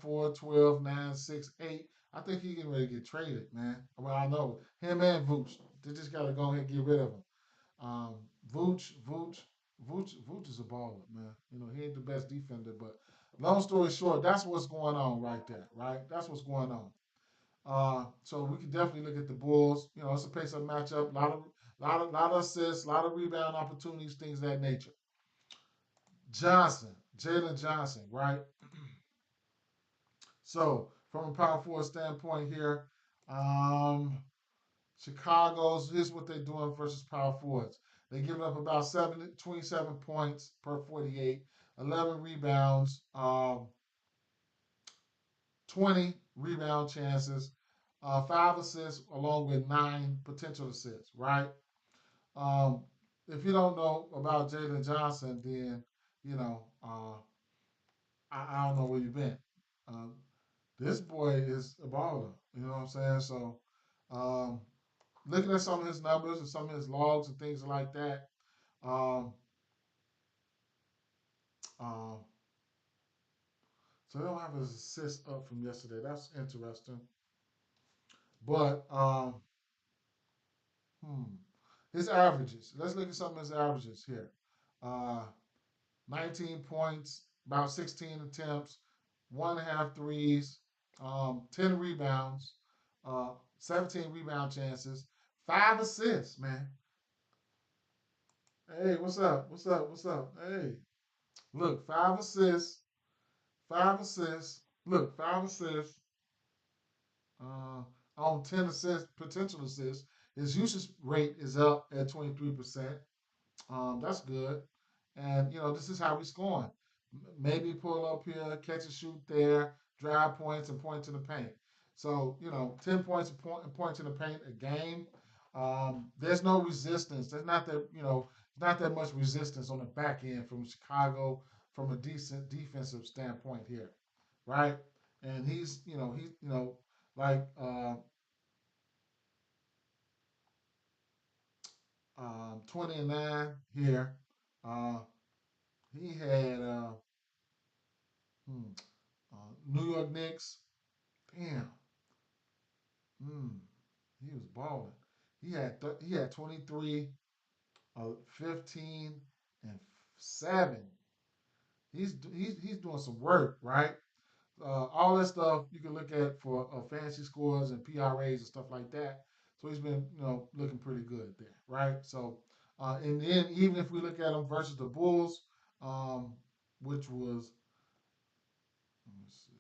4, 12, 9, 6, 8. I think he getting ready to get traded, man. Well, I know him and Vooch. They just got to go ahead and get rid of him. Um, Vooch is a baller, man. He ain't the best defender, but long story short, that's what's going on right there, right? That's what's going on. So we can definitely look at the Bulls. It's a pace-up matchup. Lot of assists, a lot of rebound opportunities, things of that nature. Johnson, Jalen Johnson, right? So from a power forward standpoint here, um, Chicago's here's what they're doing versus power forwards. They're giving up about 27 points per 48, 11 rebounds, 20 rebound chances, 5 assists along with 9 potential assists, right? Um, if you don't know about Jalen Johnson, then you know I don't know where you've been. Um, this boy is a baller. You know what I'm saying? So, um, looking at some of his numbers and some of his logs and things like that, um, um, so they don't have his assists up from yesterday. That's interesting. But hmm, his averages. Let's look at some of his averages here. Uh, 19 points, about 16 attempts, 1.5 threes, 10 rebounds, 17 rebound chances, 5 assists, man. Hey, what's up? What's up? What's up? Hey, look, 5 assists, 5 assists. Look, 5 assists uh, on 10 assists, potential assists. His usage rate is up at 23%. That's good. And this is how we scoring. Maybe pull up here, catch and shoot there, drive points and point to the paint. So 10 points and point to the paint a game. There's no resistance. There's not that not that much resistance on the back end from Chicago from a decent defensive standpoint here, right? And he's like 20 and 9 here. Uh, he had hmm, New York Knicks. Damn, hmm, he was balling. He had 23, 15, and 7. He's doing some work, right? All that stuff you can look at for fantasy scores and PRAs and stuff like that. So he's been looking pretty good there, right? So and then even if we look at him versus the Bulls, um, which was let me see.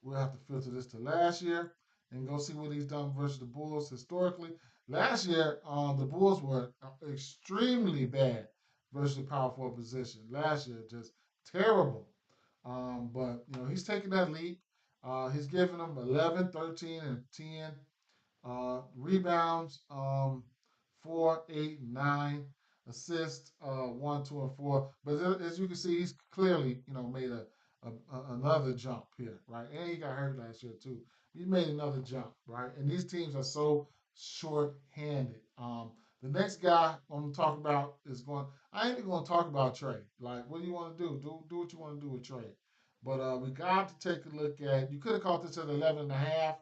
We'll have to filter this to last year and go see what he's done versus the Bulls historically. Last year, the Bulls were extremely bad versus the power forward position. Last year, just terrible. But he's taking that leap. He's giving them 11, 13, and 10 rebounds, 4, 8, 9. Assists, 1, 2, and 4. But as you can see, he's clearly, made another jump here, right? And he got hurt last year too. He made another jump, right? And these teams are so short-handed. The next guy I'm gonna talk about is going. I ain't even gonna talk about Trey. Like, what do you want to do? Do what you want to do with Trey. But we got to take a look at. You could have caught this at 11 and a half.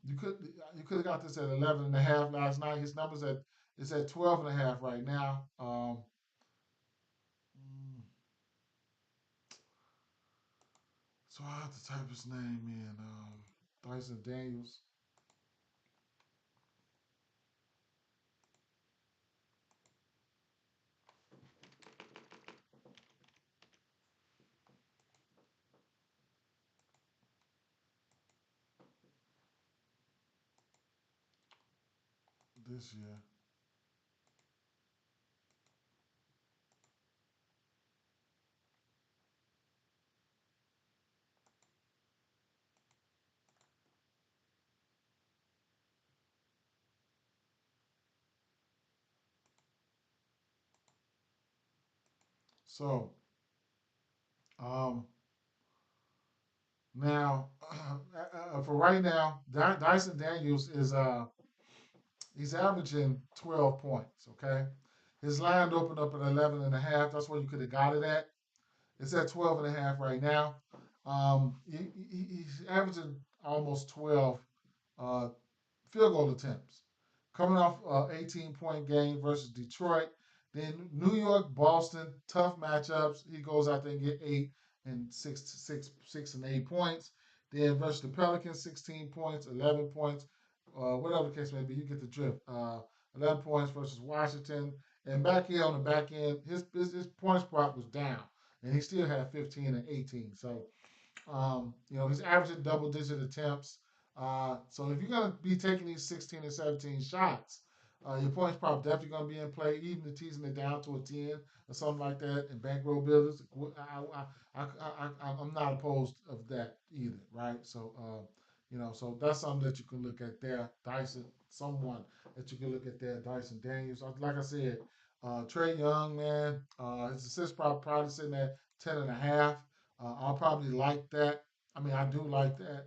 You could have got this at 11 and a half last night. His numbers at it's at 12 and a half right now. Mm, so I have to type his name in. Dyson Daniels this year. So um, now for right now, Dyson Daniels is he's averaging 12 points. Okay, his line opened up at 11 and a half. That's where you could have got it at. It's at 12 and a half right now. He's averaging almost 12 uh, field goal attempts. Coming off 18-point game versus Detroit. Then New York, Boston, tough matchups. He goes out there and get 8 and 6 and 8 points. Then versus the Pelicans, 16 points, 11 points, whatever the case may be. You get the drift. 11 points versus Washington. And back here on the back end, his points prop was down, and he still had 15 and 18. So he's averaging double-digit attempts. So if you're going to be taking these 16 and 17 shots, your points probably definitely going to be in play, even to teasing it down to a 10 or something like that. And bankroll builders, I'm not opposed of that either, right? So, So that's something that you can look at there. Dyson, someone that you can look at there. Dyson Daniels. Like I said, Trey Young, man, his assist probably sitting at 10.5. I'll probably like that. I mean, I do like that.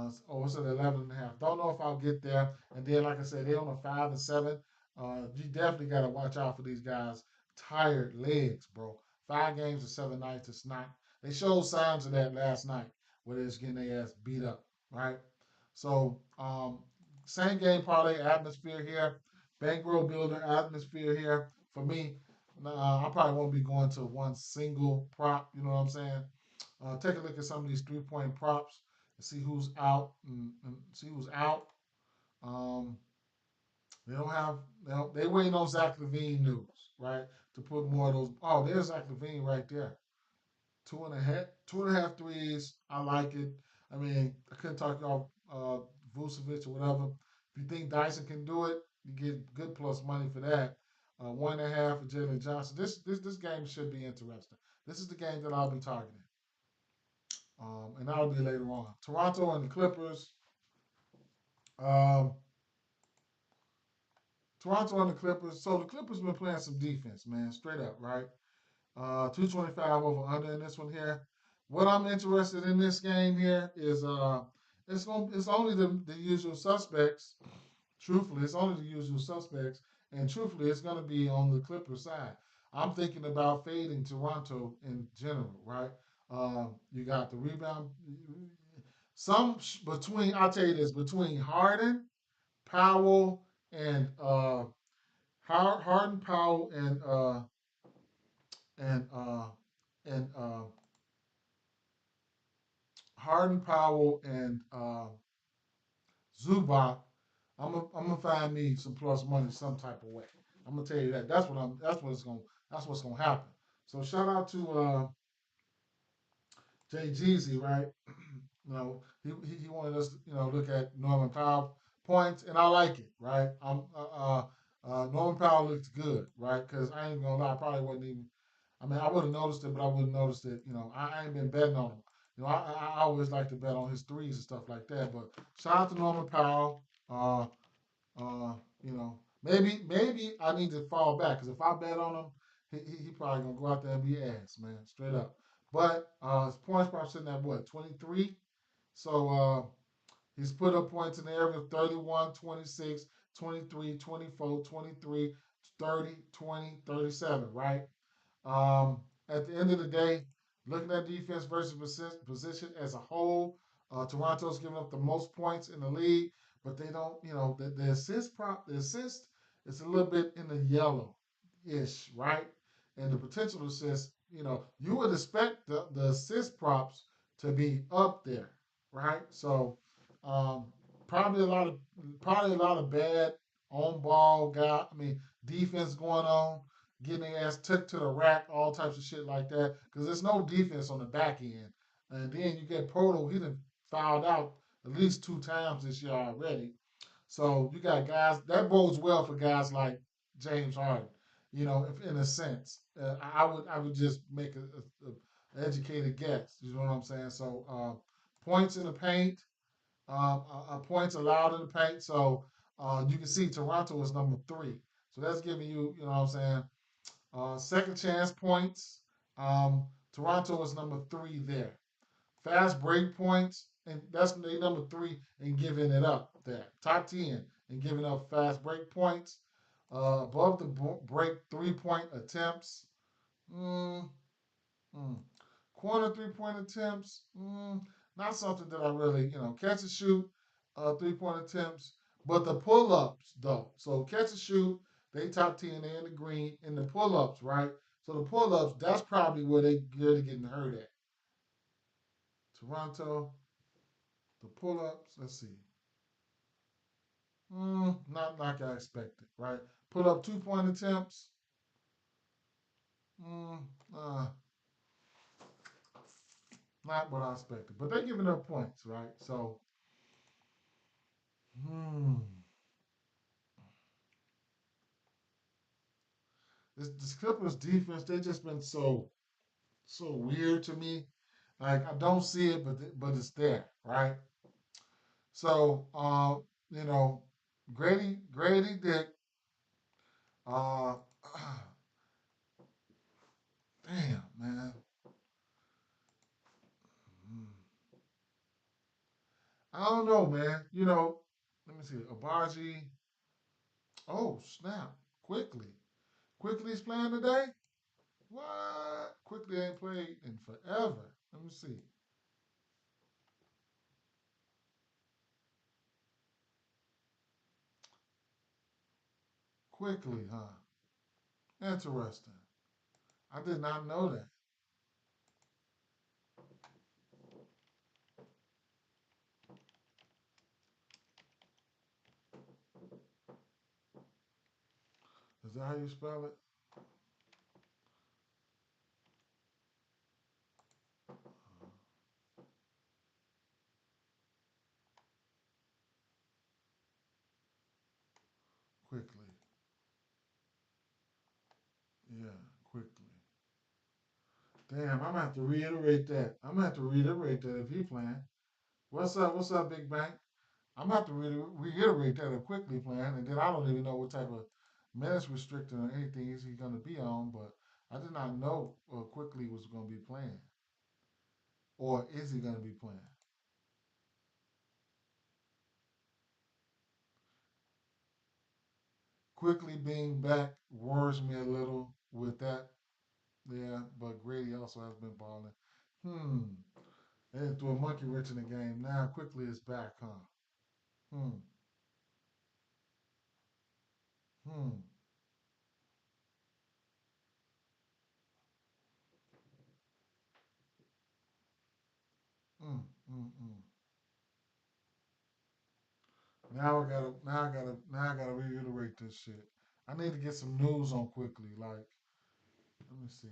It's at 11.5. Don't know if I'll get there. And then, like I said, they're on a 5 and 7. You definitely got to watch out for these guys. Tired legs, bro. 5 games and 7 nights. It's not. They showed signs of that last night where they was getting their ass beat up, right? So, same game parlay atmosphere here, bankroll builder atmosphere here. For me, I probably won't be going to one single prop. You know what I'm saying? Take a look at some of these 3 point props and see who's out and see who's out. Um, they don't have they waiting on Zach Levine news, right? To put more of those. Oh, there's Zach Levine right there. 2.5 threes. I like it. I mean, I couldn't talk off Vucevic or whatever. If you think Dyson can do it, you get good plus money for that. 1.5 for Jalen Johnson. This game should be interesting. This is the game that I'll be targeting, and that'll be later on. Toronto and the Clippers. Um, Toronto and the Clippers. So the Clippers been playing some defense, man, straight up, right? 225 over under in this one here. What I'm interested in this game here is it's only the usual suspects. Truthfully, it's only the usual suspects, and truthfully, it's going to be on the Clippers side. I'm thinking about fading Toronto in general, right? You got the rebound. Between I'll tell you this between Harden, Powell, and Harden, Powell, and and Harden, Powell, and Zubac, I'm gonna find me some plus money some type of way. I'm gonna tell you that. That's what's gonna happen. So shout out to Jay Jeezy, right? He wanted us to look at Norman Powell points, and I like it, right? Norman Powell looks good, right? Because I ain't gonna lie, I probably wasn't even. I mean, I would have noticed it, but I wouldn't noticed it. I ain't been betting on him. I always like to bet on his threes and stuff like that. But shout out to Norman Powell. Uh, maybe I need to fall back because if I bet on him, he probably gonna go out there and be ass, man, straight up. But his points probably sitting at what 23. So he's put up points in the area of 31, 26, 23, 24, 23, 30, 20, 37, right? Um, at the end of the day, looking at defense versus position as a whole, Toronto's giving up the most points in the league, but they don't, the assist is a little bit in the yellow ish, right? And the potential assist, you would expect the assist props to be up there, right? So, um, probably a lot of bad on ball guy. I mean, defense going on, getting their ass took to the rack, all types of shit like that. Because there's no defense on the back end. And then you get Proto, he done fouled out at least 2 times this year already. So you got guys that bodes well for guys like James Harden. If in a sense, I would just make a educated guess. You know what I'm saying? So points in the paint, points allowed in the paint. So you can see Toronto is number 3. So that's giving you, you know what I'm saying, second chance points. Um, Toronto is number 3 there. Fast break points, and that's they number 3 in giving it up there. Top 10 in giving up fast break points. Above the break 3 point attempts. Mm, mm. Corner 3 point attempts. Not something that I really, catch and shoot 3 point attempts. But the pull ups, though. So catch and shoot, they top 10, they in the green. In the pull ups, right? So the pull ups, that's probably where they really getting hurt at. Toronto, the pull ups, let's see. Not like I expected, right? Pull up 2 point attempts. Mm, uh, Not what I expected. But they're giving up points, right? So, hmm. This Clippers defense, they just been so weird to me. Like I don't see it, but it's there, right? So, you know, Grady Dick, uh, damn, man. Mm. I don't know, man. Let me see. Abaji. Oh, snap. Quickly. Quickly's playing today? What? Quickly ain't played in forever. Let me see. Quickly, huh? Interesting. I did not know that. Is that how you spell it? Quickly. Yeah, quickly. Damn, I'm gonna have to reiterate that. I'm gonna have to reiterate that if he playing. What's up? What's up, Big Bang? I'm gonna have to reiterate that if quickly playing, and then I don't even know what type of minutes restricting or anything is he gonna be on. But I did not know quickly was gonna be playing, or is he gonna be playing? Quickly being back worries me a little with that. Yeah, but Grady also has been balling. Hmm. They threw a monkey wrench in the game. Now quickly is back, huh? Hmm. Hmm. Mm. Mm. Mm. Now I gotta reiterate this shit. I need to get some news on quickly. Like, let me see.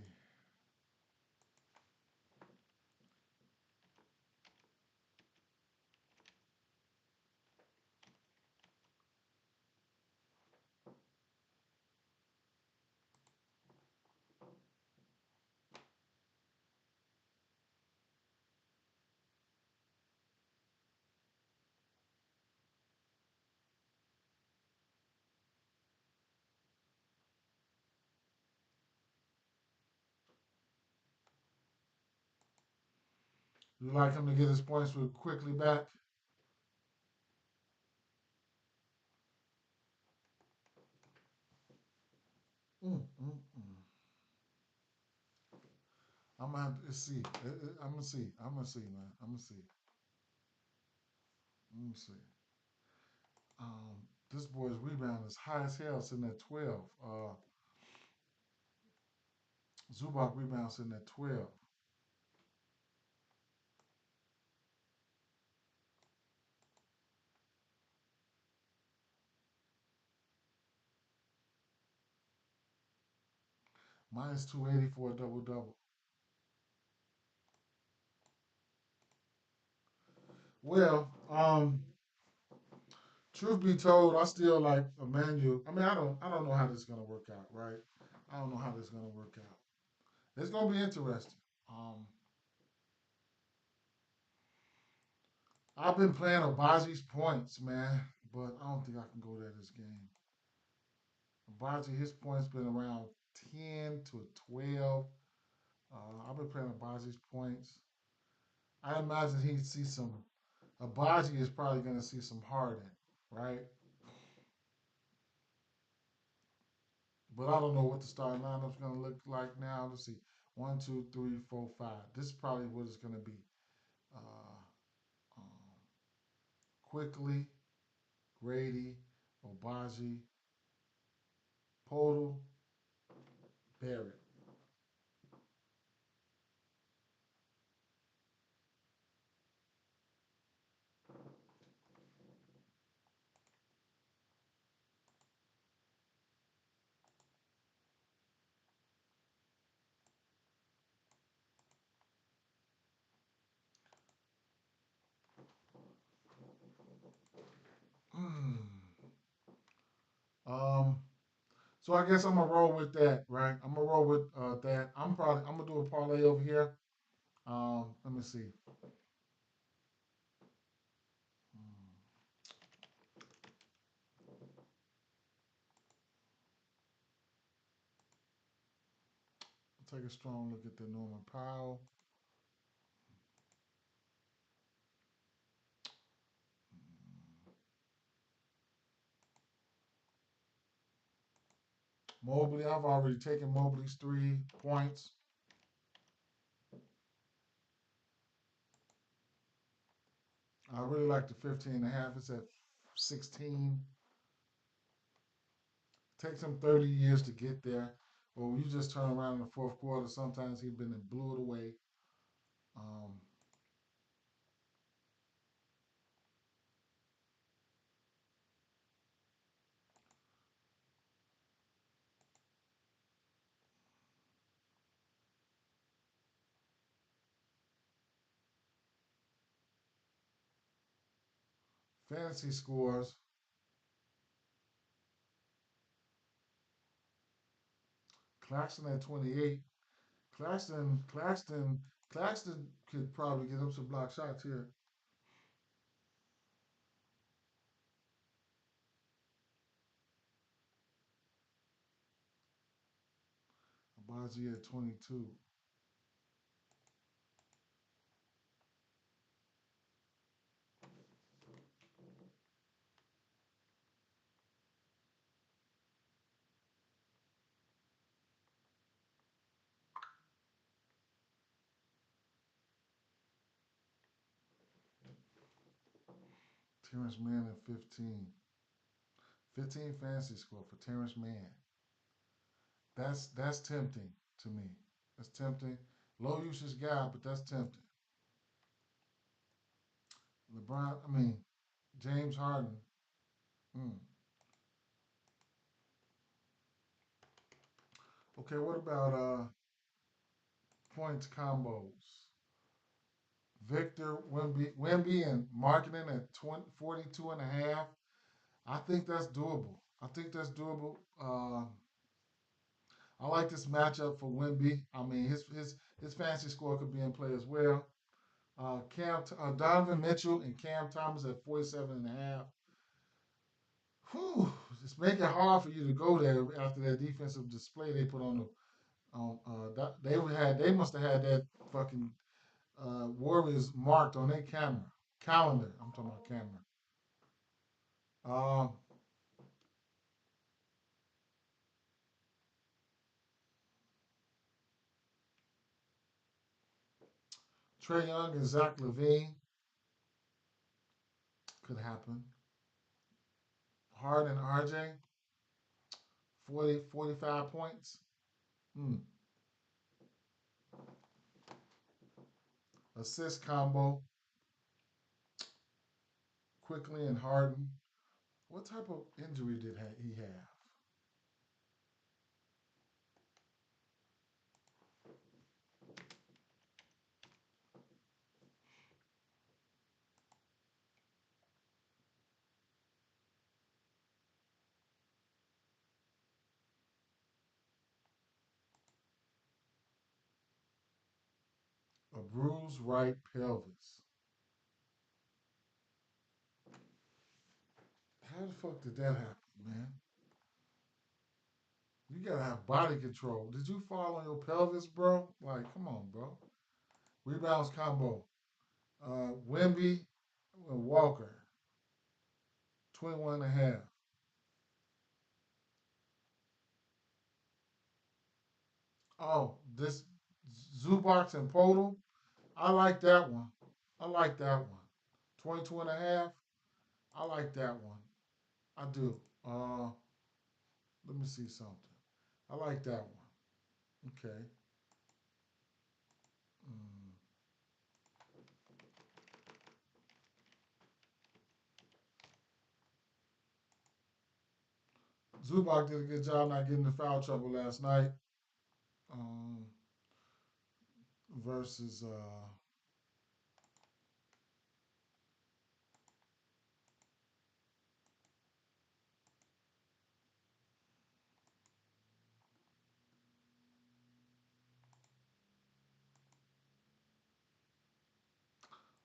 You like him to get his points with quickly back? Mm. Mm. Mm. I'm gonna have to see. I'm gonna see. I'm gonna see, man. I'm gonna see. Let me see. Um, this boy's rebound is high as hell, sitting at 12. Zubac rebound sitting at 12. Minus 280 for a double double. Well, truth be told, I still like Emmanuel. I mean, I don't know how this is gonna work out, right? I don't know how this is gonna work out. It's gonna be interesting. Um, I've been playing Abaji's points, man, but I don't think I can go there this game. Abaji, his points been around 10 to 12. I've been playing Abaji's points. I imagine he'd see some. Abaji is probably gonna see some Harden, right? But I don't know what the starting lineup's going to look like now. Let's see. One, two, three, four, five. This is probably what it's going to be. Uh, um, Quickly, Grady, Obaji, Podal, Barrett. Mm. Um, so I guess I'm gonna roll with that, right? I'm gonna roll with that. I'm gonna do a parlay over here. Let me see. Take a strong look at the Norman Powell. Mobley, I've already taken Mobley's 3 points. I really like the 15.5. It's at 16. Takes him 30 years to get there. But when you just turn around in the fourth quarter, sometimes he's been and blew it away. Um, Fantasy scores. Claxton at 28. Claxton could probably get up some block shots here. Abaji at 22. Terrence Mann at 15. 15 fantasy score for Terrence Mann. That's tempting to me. That's tempting. Low usage guy, but that's tempting. James Harden. Mm. Okay, what about points combos? Victor Wemby and Marketing at 42 and a half. I think that's doable. I think that's doable. I like this matchup for Wemby. I mean, his fantasy score could be in play as well. Donovan Mitchell and Cam Thomas at 47 and a half. Whew, it's making it hard for you to go there after that defensive display they put on the they must have had that fucking Warriors marked on their calendar. I'm talking about camera. Um, Trey Young and Zach Levine could happen. Harden and RJ 40, 45 points. Hmm. Assist combo quickly and Harden. What type of injury did he have? A bruised right pelvis. How the fuck did that happen, man? You gotta have body control. Did you fall on your pelvis, bro? Like, come on, bro. Rebounds combo. Wemby and Walker, 21 and a half. Oh, this Zubox and Podol. I like that one. I like that one. 22 and a half. I like that one. I do. Let me see something. I like that one. Okay. Mm. Zubac did a good job not getting in foul trouble last night. Um, versus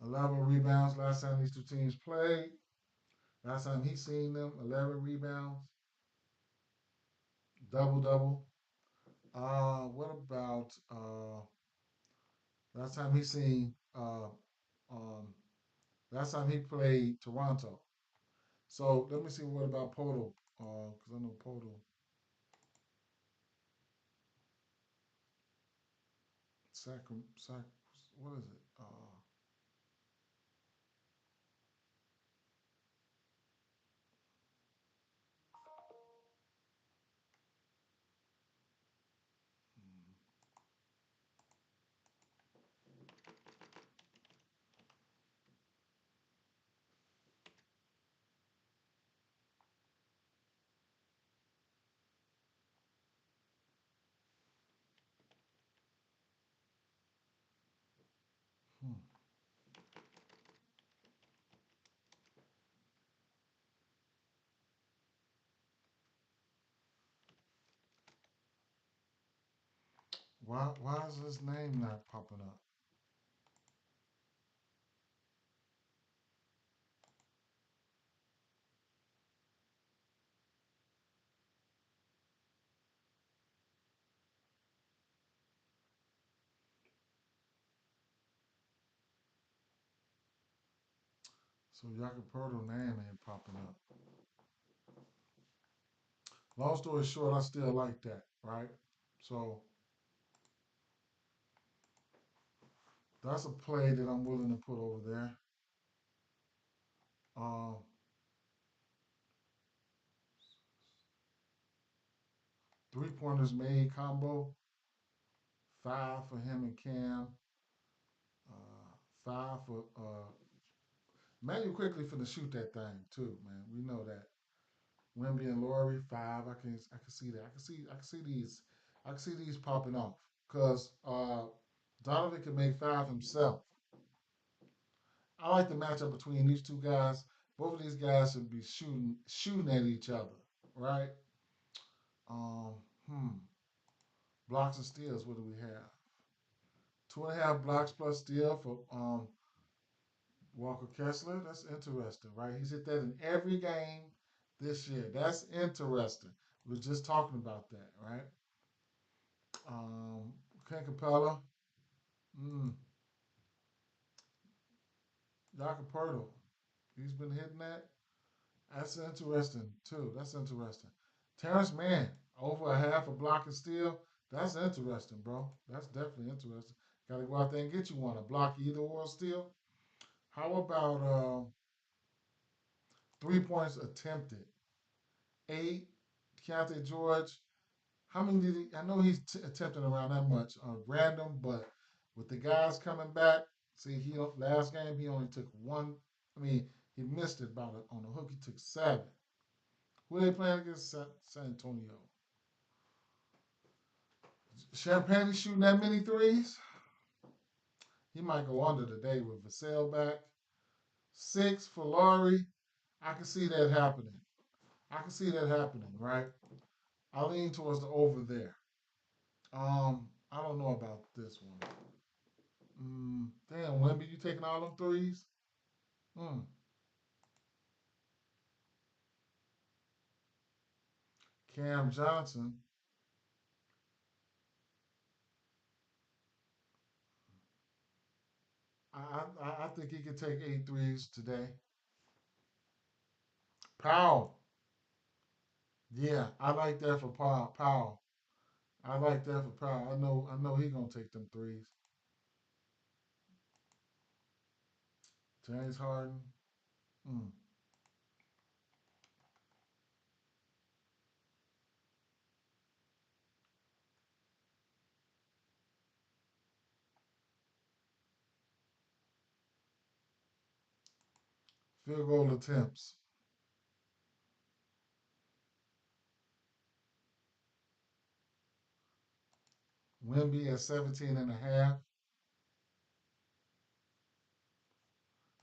11 rebounds last time these two teams played. Last time he seen them, 11 rebounds, double double. What about last time he seen um last time he played Toronto? So let me see what about Poto? Because I know Poto. What is it? Hmm. Why is his name not popping up? So Jacopoto name ain't popping up. Long story short, I still like that, right? So that's a play that I'm willing to put over there. Um, 3 pointers made combo, 5 for him and Cam, 5 for Manuel quickly finna shoot that thing too, man. We know that. Wemby and Laurie, 5. I can see that. I can see these popping off. Cause Donovan can make 5 himself. I like the matchup between these two guys. Both of these guys should be shooting at each other, right? Um, hmm. Blocks and steals. What do we have? 2.5 blocks plus steal for Walker Kessler. That's interesting, right? He's hit that in every game this year. That's interesting. We are just talking about that, right? Um, Ken Capella, mm, Jacoperto. He's been hitting that. That's interesting too. That's interesting. Terrence Mann, over a half a block and steal. That's interesting, bro. That's definitely interesting. Got to go out there and get you one. A block either or steal. How about 3 points attempted? 8. Keontae George. How many did he? I know he's attempting around that much random, but with the guys coming back, see, last game he only took one. I mean, he missed it about it on the hook. He took 7. Who are they playing against? San Antonio. Champagne shooting that many threes. He might go under today with Vassell back. 6 for Laurie. I can see that happening. I can see that happening, right? I lean towards the over there. I don't know about this one. Damn, Wemby, you taking all them threes? Mm. Cam Johnson. I think he could take 8 threes today. Powell. Yeah, I like that for Powell. I like that for Powell. I know he gonna take them threes. James Harden. Mm. Field goal attempts. Wemby at 17 and a half.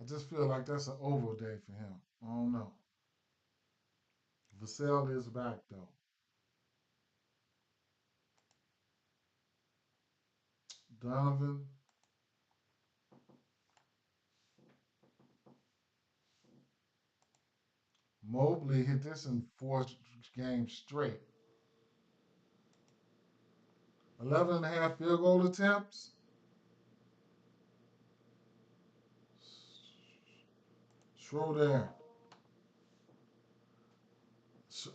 I just feel like that's an over day for him. I don't know. Vassell is back though. Donovan. Mobley hit this in 4 games straight. 11.5 field goal attempts. Schroeder.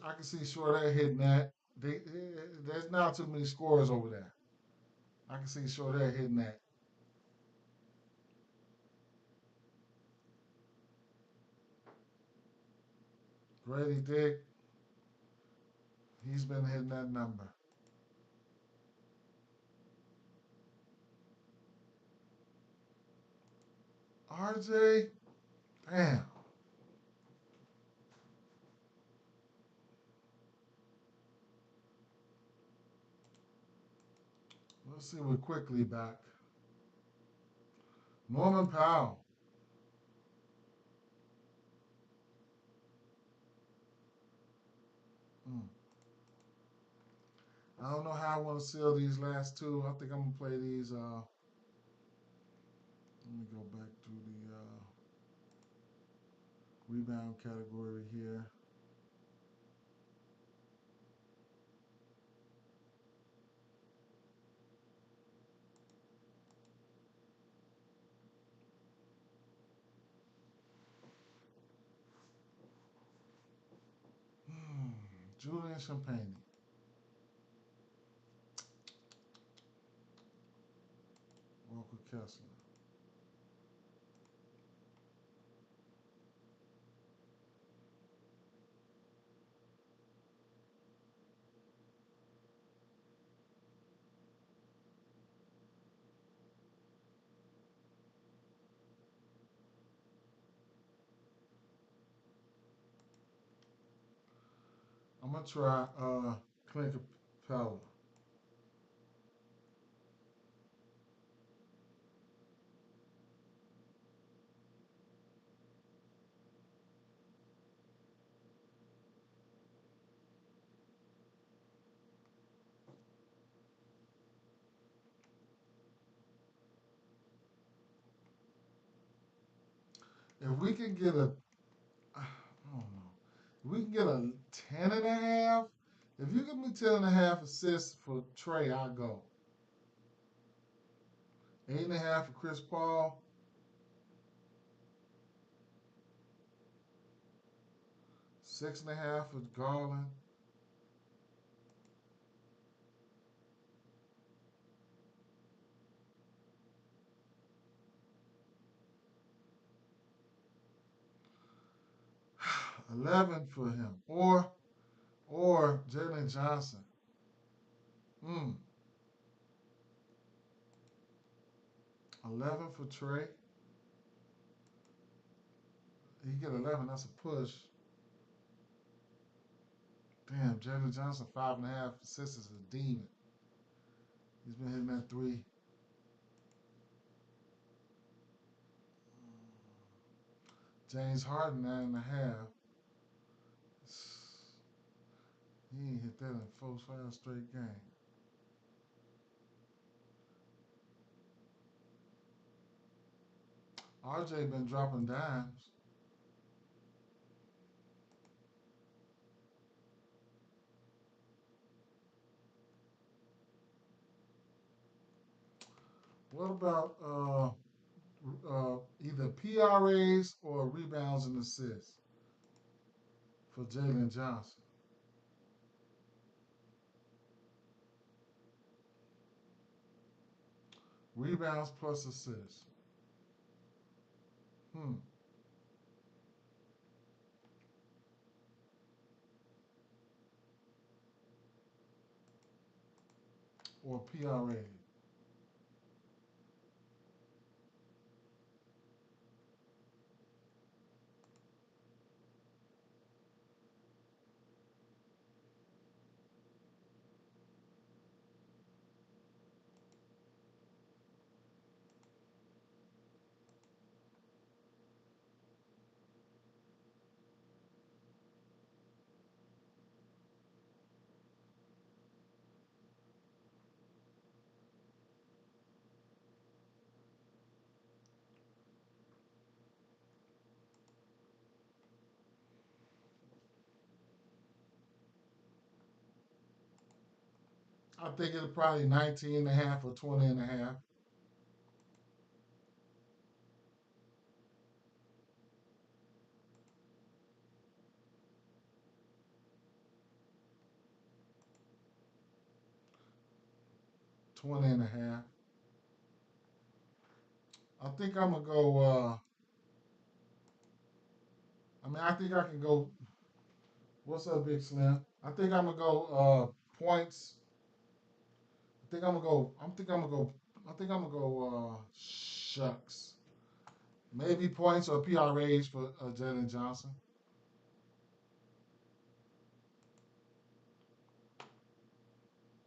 I can see Schroeder hitting that. There's not too many scores over there. I can see Schroeder hitting that. Grady Dick, he's been hitting that number. RJ, damn. Let's see, we're quickly back. Norman Powell. Mm. I don't know how I want to seal these last two. I think I'm going to play these. Let me go back to the rebound category here. Julian Champagne. Walker Kessler. I'm going to try Clint Capella. If we can get I don't know, if we can get a 10.5, if you give me 10.5 assists for Trey, I'll go. 8.5 for Chris Paul. 6.5 for Garland. $11 for him. Or Jalen Johnson. 11 for Trey. He get 11. That's a push. Damn, Jalen Johnson 5.5 assists is a demon. He's been hitting that three. James Harden 9.5. He ain't hit that in 4-5 straight games. RJ been dropping dimes. What about either PRAs or rebounds and assists for Jalen Johnson? Rebounds plus assists. Or PRA. I think it'll probably 19 and a half or 20 and a half. 20 and a half. I think I'm gonna go. I think I can go. What's up, Big Slim? I think I'm gonna go points. I think I'm gonna go. I think I'm gonna go. I think I'm gonna go. Shucks. Maybe points or PRAs for Jalen Johnson,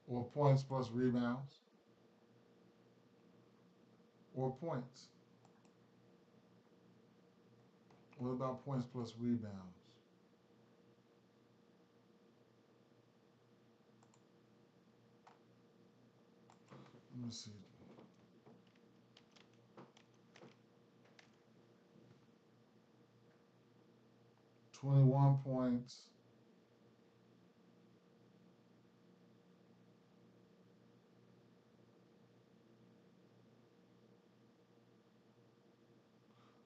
or points plus rebounds, or points. What about points plus rebounds? Let me see. 21 points.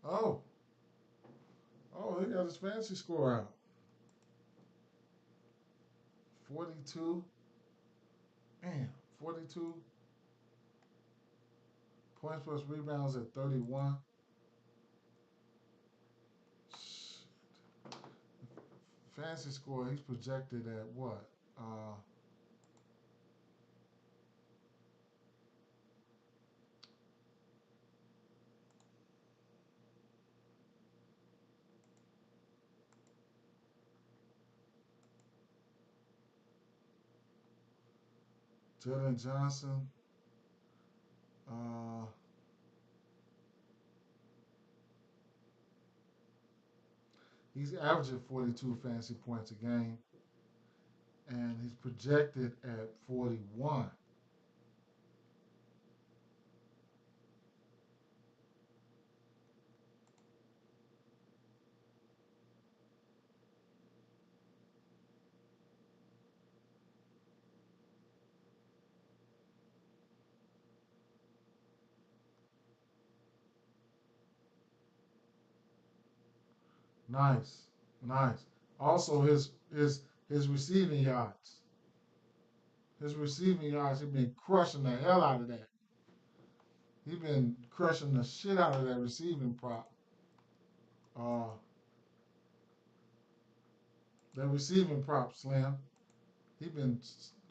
Oh, oh, he got his fancy score out. 42. Man, 42 points plus rebounds at 31. Fancy score, he's projected at what? Jalen Johnson. Uh, he's averaging 42 fantasy points a game, and he's projected at 41. Nice, nice. Also, his receiving yards. His receiving yards, he's been crushing the hell out of that. He's been crushing the shit out of that receiving prop. Uh, that receiving prop, Slim. He been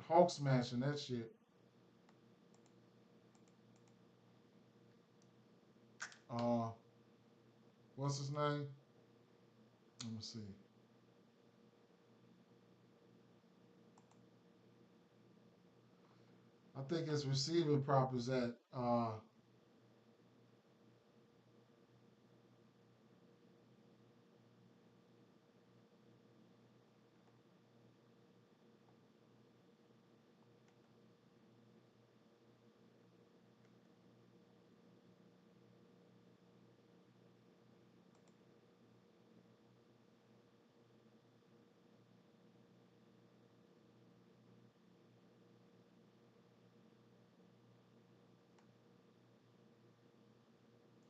Hulk smashing that shit. Uh, what's his name? Let me see. I think his receiving prop is at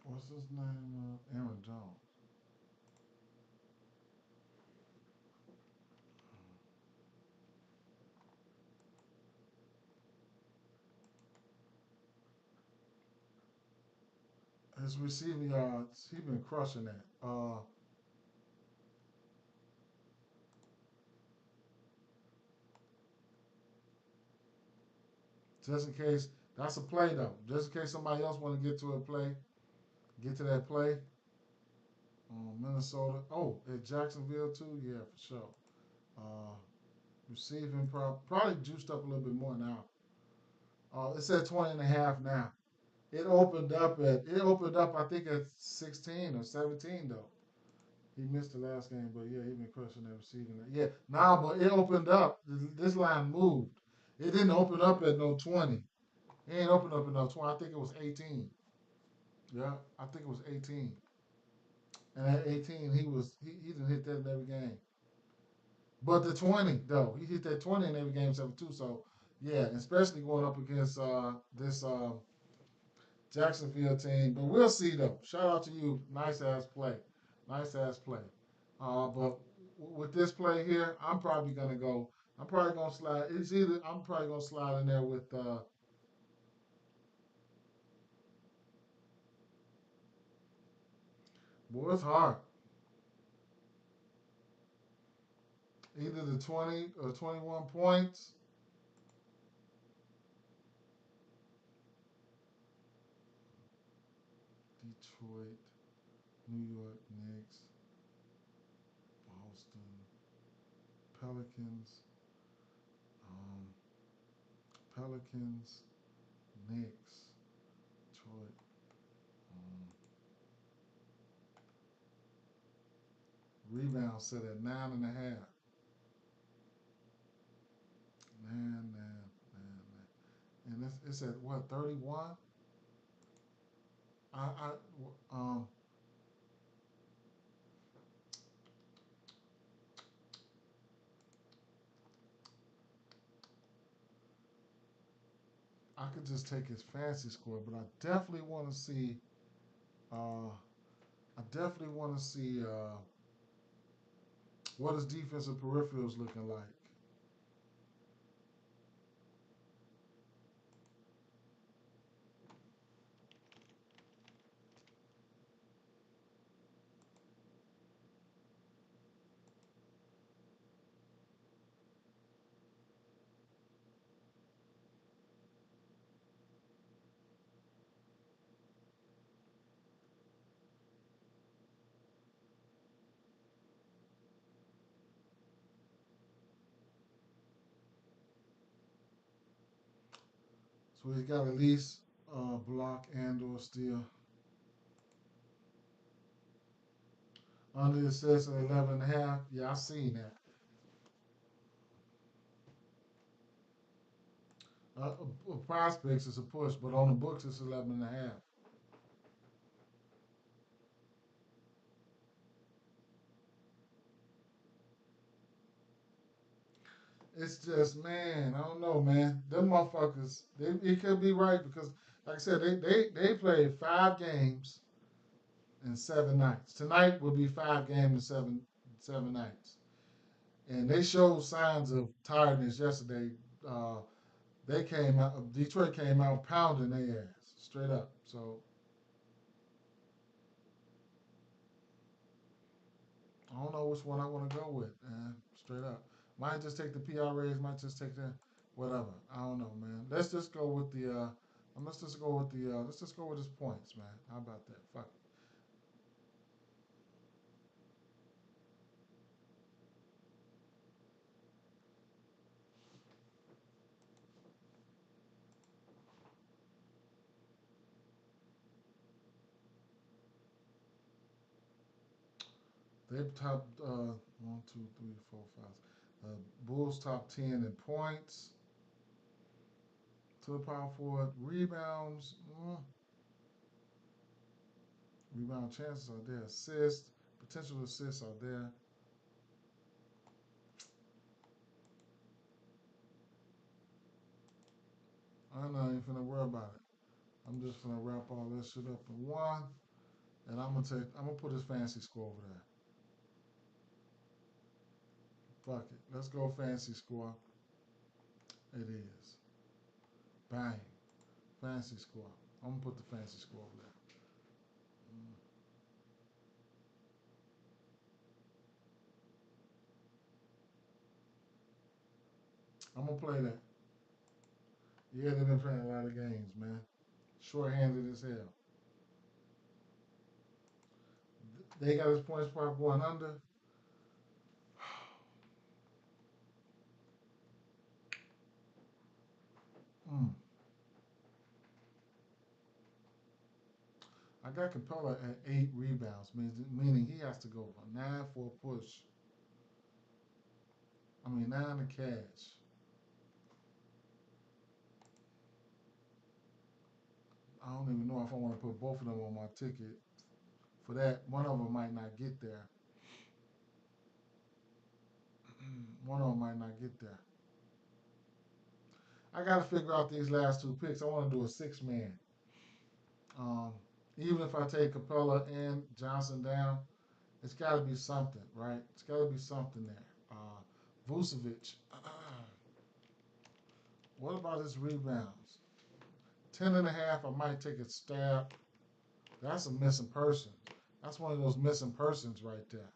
what's his name? Aaron Jones. His receiving yards, he been crushing that. Just in case, that's a play though. Just in case somebody else want to get to a play, get to that play. Minnesota. Oh, at Jacksonville too. Yeah, for sure. Uh, receiving probably juiced up a little bit more now. It's at 20 and a half now. It opened up I think at 16 or 17 though. He missed the last game, but yeah, he been crushing that receiving. Yeah, now but it opened up. This line moved. It didn't open up at no 20. It ain't opened up at no 20. I think it was 18. Yeah, I think it was 18. And at 18, he didn't hit that in every game. But the 20 though, he hit that 20 in every game except for two. So Yeah, especially going up against this Jacksonville team. But we'll see though. Shout out to you. Nice ass play. Nice ass play. But with this play here, I'm probably gonna go. I'm probably gonna slide. It's either I'm probably gonna slide in there with. Boy, it's hard. Either the 20 or 21 points. Detroit, New York Knicks, Boston, Pelicans, um, Pelicans, Knicks, Detroit. Um, Rebound set at 9.5. Nine, nine, nine. And it's at what, 31? I um I could just take his fancy score, but I definitely want to see uh I definitely want to see what his defensive peripherals looking like. So he's got at least block and or steal. Under the assists at 11.5. Yeah, I seen that. Prospects is a push, but on the books it's 11.5. It's just, man, I don't know, man. Them motherfuckers, it could be right because, like I said, they played 5 games in 7 nights. Tonight will be 5 games in seven nights, and they showed signs of tiredness yesterday. Uh, they came out. Detroit came out pounding their ass straight up. So I don't know which one I want to go with, man. Straight up. Might just take the PRAs. Might just take the whatever. I don't know, man. Let's just go with the. Let's just go with the. Let's just go with his points, man. How about that? Fuck it. They top one, two, three, four, five. Bulls top 10 in points. To the power forward, rebounds. Rebound chances are there. Assists, potential assists are there. I'm not even finna worry about it. I'm just gonna wrap all this shit up in one, and I'm gonna put his fancy score over there. Fuck it. Let's go fancy score. It is. Bang. Fancy score. I'm gonna put the fancy score over there. Mm. I'm gonna play that. Yeah, they've been playing a lot of games, man. Short-handed as hell. They got his points per going under. Mm. I got Capella at 8 rebounds, meaning he has to go for 9 for a push. I mean 9 to cash. I don't even know if I want to put both of them on my ticket. For that, one of them might not get there. One of them might not get there. I got to figure out these last two picks. I want to do a six-man. Um, Even if I take Capella and Johnson down, it's got to be something, right? It's got to be something there. Vucevic. What about his rebounds? 10.5. I might take a stab. That's a missing person. That's one of those missing persons right there.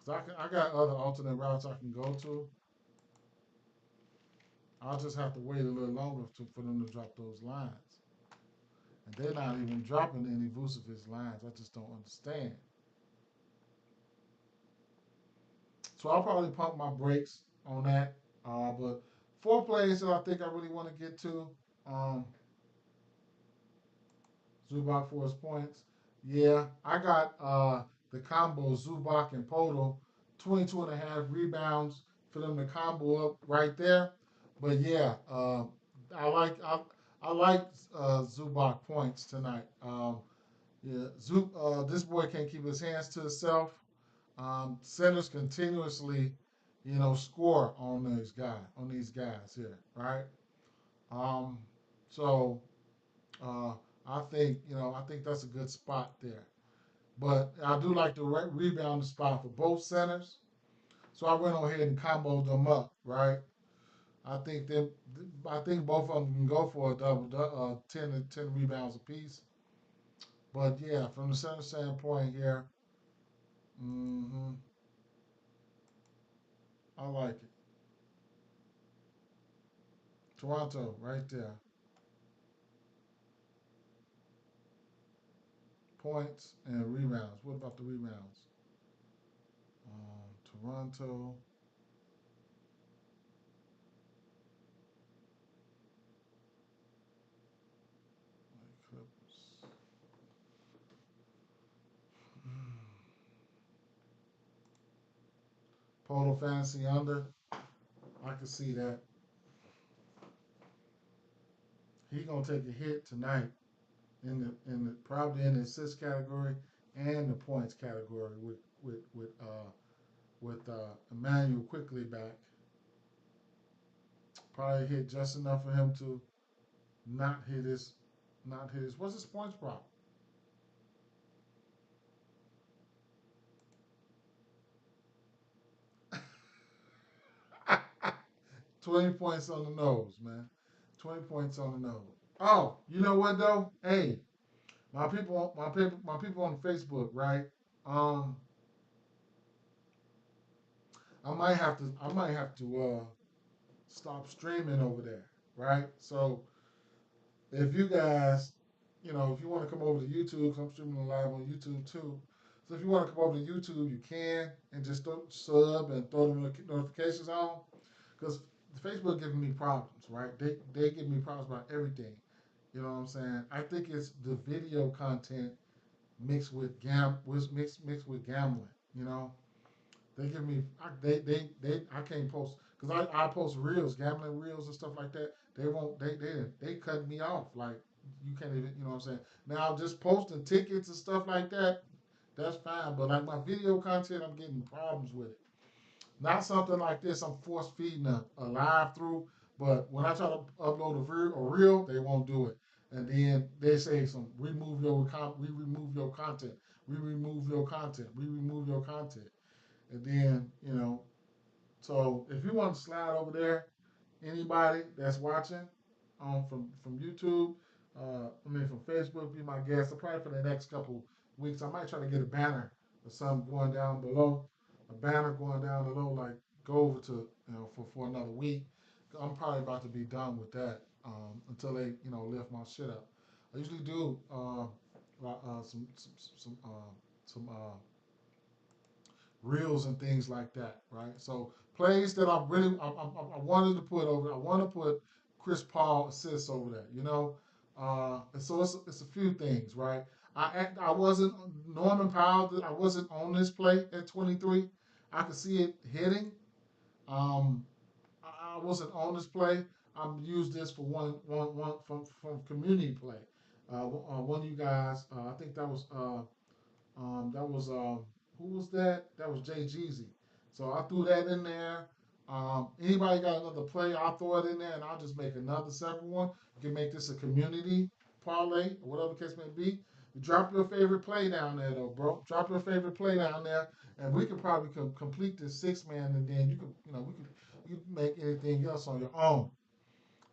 Cause I got other alternate routes I can go to. I'll just have to wait a little longer for them to drop those lines. And they're not even dropping any Vucevic lines. I just don't understand. So I'll probably pump my brakes on that. But four plays that I think I really want to get to. Um, Zubac for his points. Yeah, I got the combo Zubac and Poto, 22.5 rebounds for them to combo up right there. But yeah, I like I, I like Zubac points tonight. Yeah, this boy can't keep his hands to himself. Centers continuously, score on these guys here, right? Um, so uh, I think that's a good spot there. But I do like the rebound spot for both centers. So I went ahead and comboed them up, right? I think them, I think both of them can go for a double, 10 rebounds apiece. But yeah, from the center standpoint here, hmm I like it. Toronto, right there. Points and rebounds. What about the rebounds? Toronto. Clippers. Total fantasy under. I can see that. He gonna take a hit tonight in the probably in the assist category and the points category with Emmanuel quickly back. Probably hit just enough for him to not hit his not hit his what's his points prop? 20 points on the nose, man. 20 points on the nose. Oh, you know what though? Hey, my people on Facebook, right? Um, I might have to stop streaming over there, right? So if you guys, if you want to come over to YouTube, 'cause I'm streaming live on YouTube too. So if you want to come over to YouTube, you can, and just sub and throw the notifications on, because Facebook giving me problems, right? They give me problems about everything. You know what I'm saying? I think it's the video content mixed with mixed with gambling. You know, they give me I can't post because I post reels, gambling reels and stuff like that. They won't they cut me off like you can't even what I'm saying. Now just posting tickets and stuff like that, that's fine. But like my video content, I'm getting problems with it. Not something like this. I'm force feeding a live through, but when I try to upload a reel, they won't do it. And then they say we remove your content, we remove your content, we remove your content, and then so if you want to slide over there, anybody that's watching from YouTube, from Facebook, be my guest. Probably for the next couple weeks, I might try to get a banner or something going down below, a banner going down below, like go over to for another week. I'm probably about to be done with that until they lift my shit up. I usually do some reels and things like that, right? So plays that I wanted to put over. I want to put Chris Paul assists over there, and so it's a few things, right? I wasn't Norman Powell. I wasn't on this play at 23. I could see it hitting. Um, I wasn't on this play. I used this for one from community play. One of you guys, I think that was who was that? That was Jay Jeezy. So I threw that in there. Anybody got another play? I'll throw it in there and I'll just make another separate one. You can make this a community parlay or whatever the case may be. You drop your favorite play down there though, bro. Drop your favorite play down there, and we could probably complete this 6 man, and then you can, you can make anything else on your own.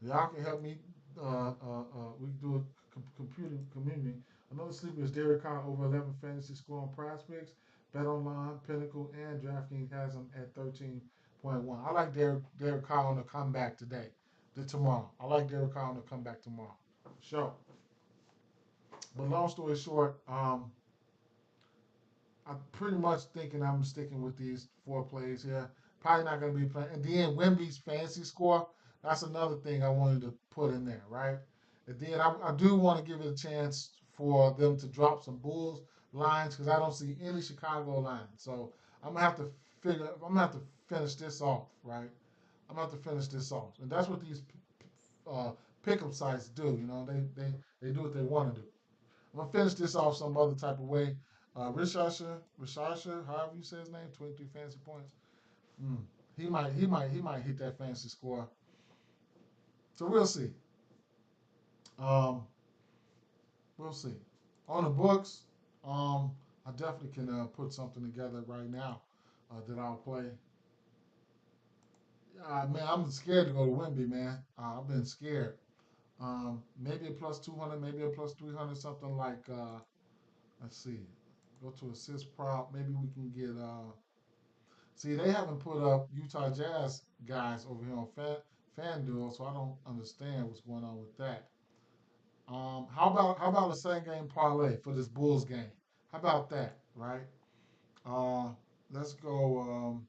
Y'all can help me. We can do a computer community. Another sleeper is Derek Carr over 11 fantasy score on Prospects. Bet Online, Pinnacle, and DraftKings has him at 13.1. I like Derek Carr on the comeback today, tomorrow. I like Derek Carr on the comeback tomorrow. Sure. But long story short, I'm pretty much thinking I'm sticking with these 4 plays here. Probably not going to be playing. And then Wemby's fantasy score, that's another thing I wanted to put in there, right? And then I do want to give it a chance for them to drop some Bulls lines because I don't see any Chicago lines. So I'm going to have to I'm going to have to finish this off, right? I'm going to have to finish this off. And that's what these uh, pickup sites do. They do what they want to do. I'm gonna finish this off some other type of way. Rishasha, however you say his name, 23 fantasy points. Mm. He might hit that fantasy score. So we'll see. Um, we'll see. On the books, I definitely can put something together right now that I'll play. Man, I'm scared to go to Wemby, man. I've been scared. Maybe a plus 200, maybe a plus 300, something like. Let's see. Go to assist prop. Maybe we can get. See, they haven't put up Utah Jazz guys over here on FanDuel, so I don't understand what's going on with that. How about a same game parlay for this Bulls game? How about that, right? Uh, let's go.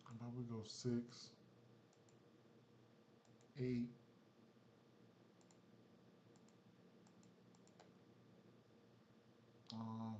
How about we go 6, 8. Um,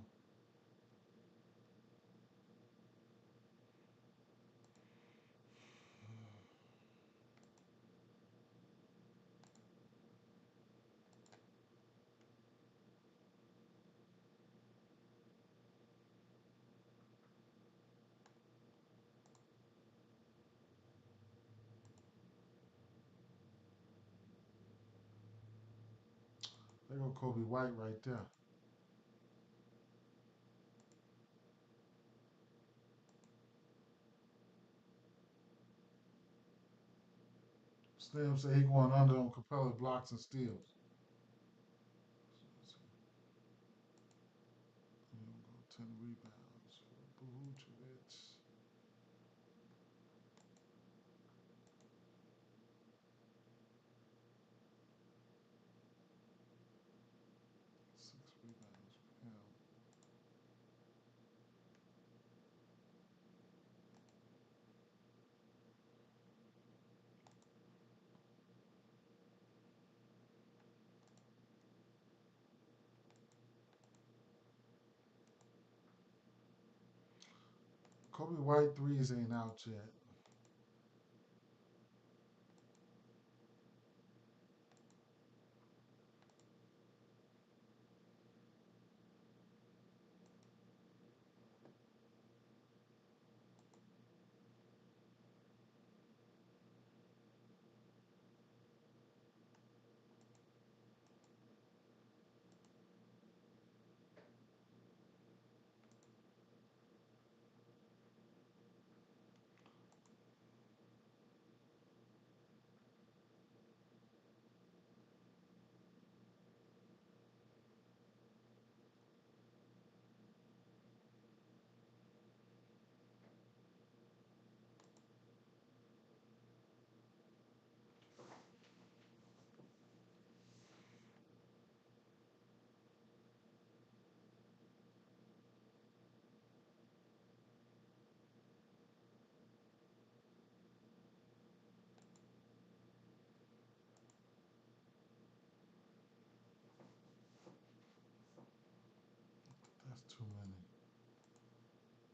there go Kobe White right there. Slim say he going under on Capella blocks and steals. He'll go 10 rebounds for Vucevic. 6 rebounds for him. Kobe White threes ain't out yet.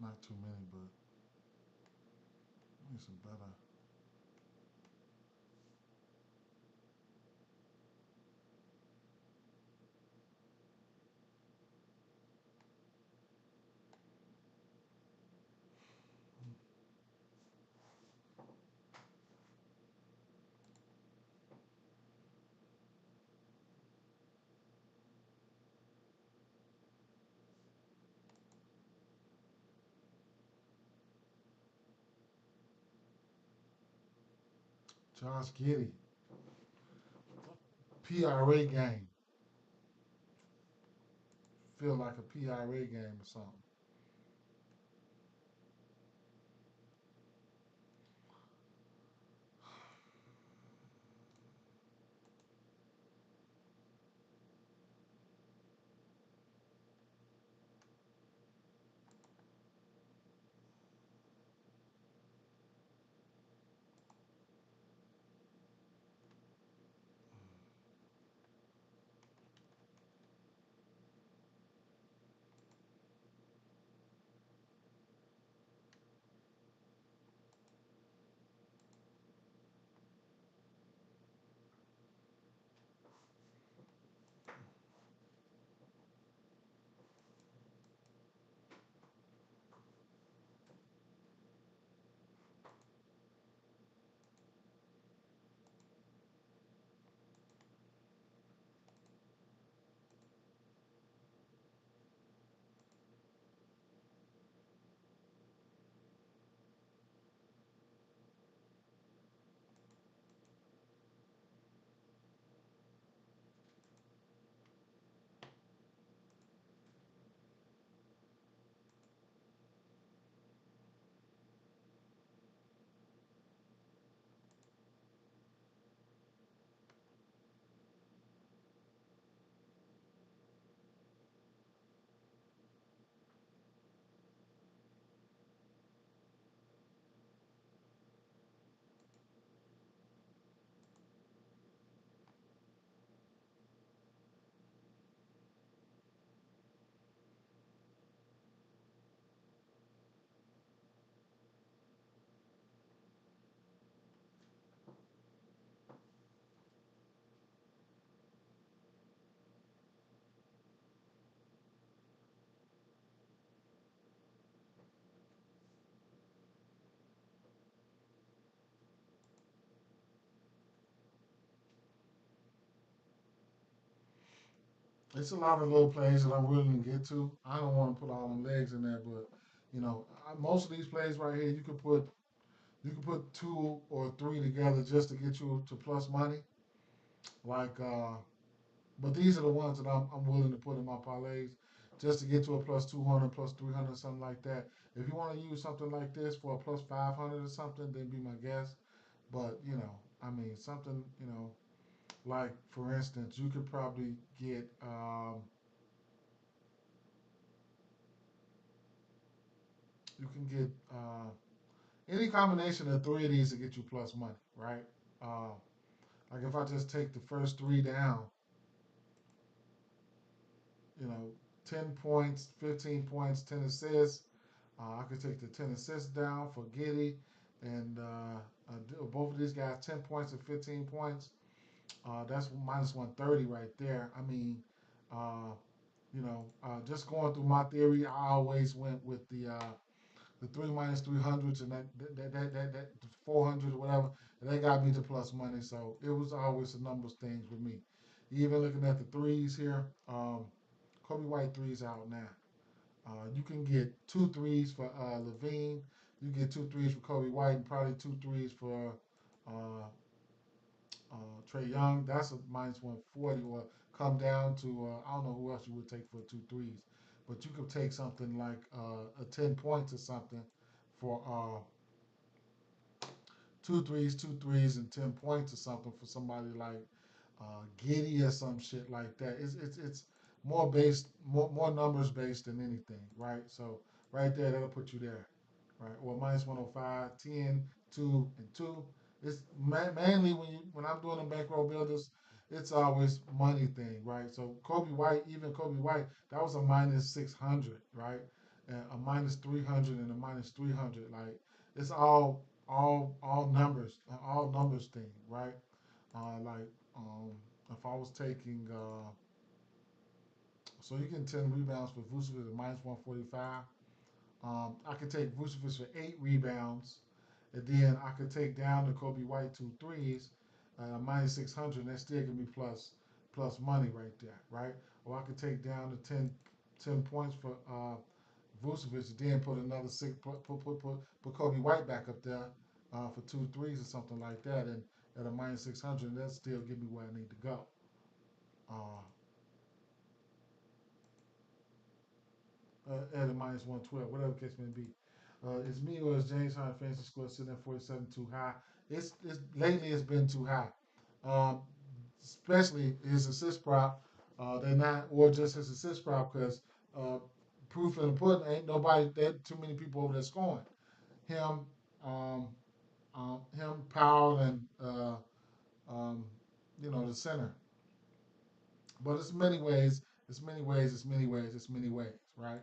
Not too many, but need some better. Josh Giddy, PRA game. Feel like a PRA game or something. It's a lot of little plays that I'm willing to get to. I don't want to put all them legs in there, but most of these plays right here, you could put two or three together just to get you to plus money. Like, but these are the ones that I'm willing to put in my parlays just to get to a plus 200, plus 300, something like that. If you want to use something like this for a plus 500 or something, then be my guest. But I mean, something like for instance, you could probably get you can get any combination of three of these to get you plus money, right? Uh, like if I just take the first three down, you know, 10 points, 15 points, 10 assists. I could take the 10 assists down for Giddy, and both of these guys 10 points and 15 points. That's minus 130 right there. I mean, uh, just going through my theory, I always went with the three minus 300s and that 400 or whatever, and that got me to plus money. So it was always the numbers things with me. Even looking at the threes here, Kobe White threes out now. You can get two threes for Levine. You get two threes for Kobe White and probably two threes for uh, Trey Young. That's a minus 140 or come down to, I don't know who else you would take for two threes. But you could take something like a 10 points or something for two threes, and 10 points or something for somebody like Giddy or some shit like that. It's more based, more numbers based than anything, right? So right there, that'll put you there, right? Or minus 105, 10, 2, and 2. It's mainly when I'm doing the bankroll builders, it's always money thing, right? So Kobe White, even Kobe White, that was a minus 600, right? a minus 300 and a minus 300. Like it's all numbers thing, right? Like if I was taking, so you get 10 rebounds for Vucevic at minus 145. I could take Vucevic for 8 rebounds, and then I could take down the Kobe White 2 threes, minus 600, and that still give me plus money right there, right? Or I could take down the 10 points for Vucevic, then put another put Kobe White back up there for 2 threes or something like that, and at a minus 600, and that still give me where I need to go. Uh, at a minus 112, whatever the case may be. It's me or it's James Harden fantasy score sitting at 47 too high. It's lately it's been too high, um, especially his assist prop. They're not, or just his assist prop because uh, proof in the pudding ain't nobody. There too many people over there scoring. Him, um, Powell, and um, the center. But it's many ways. It's many ways. It's many ways. It's many ways. Right.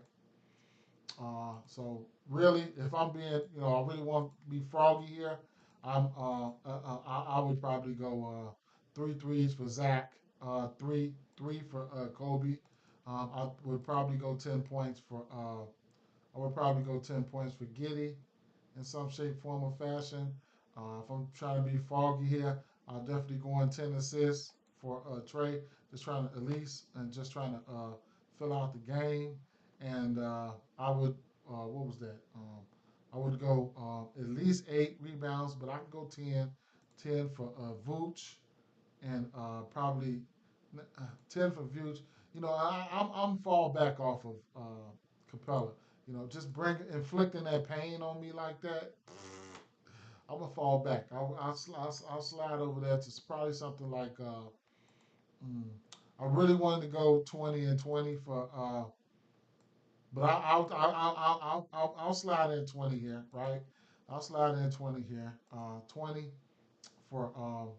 So really, if I'm being, I really want to be froggy here. I would probably go 3 threes for Zach, three for Kobe. I would probably go 10 points for. I would probably go 10 points for Giddy in some shape, form, or fashion. If I'm trying to be foggy here, I'll definitely go on 10 assists for Trey. Just trying to at least and just trying to fill out the game. And I would, what was that? I would go at least 8 rebounds, but I could go 10 for Vooch, and probably 10 for Vooch. I'm fall back off of Capella. Just inflicting that pain on me like that. I'm gonna fall back. I'll slide over there to probably something like mm, I really wanted to go 20 and 20 for but I'll slide in 20 here, right? I'll slide in 20 here. 20 for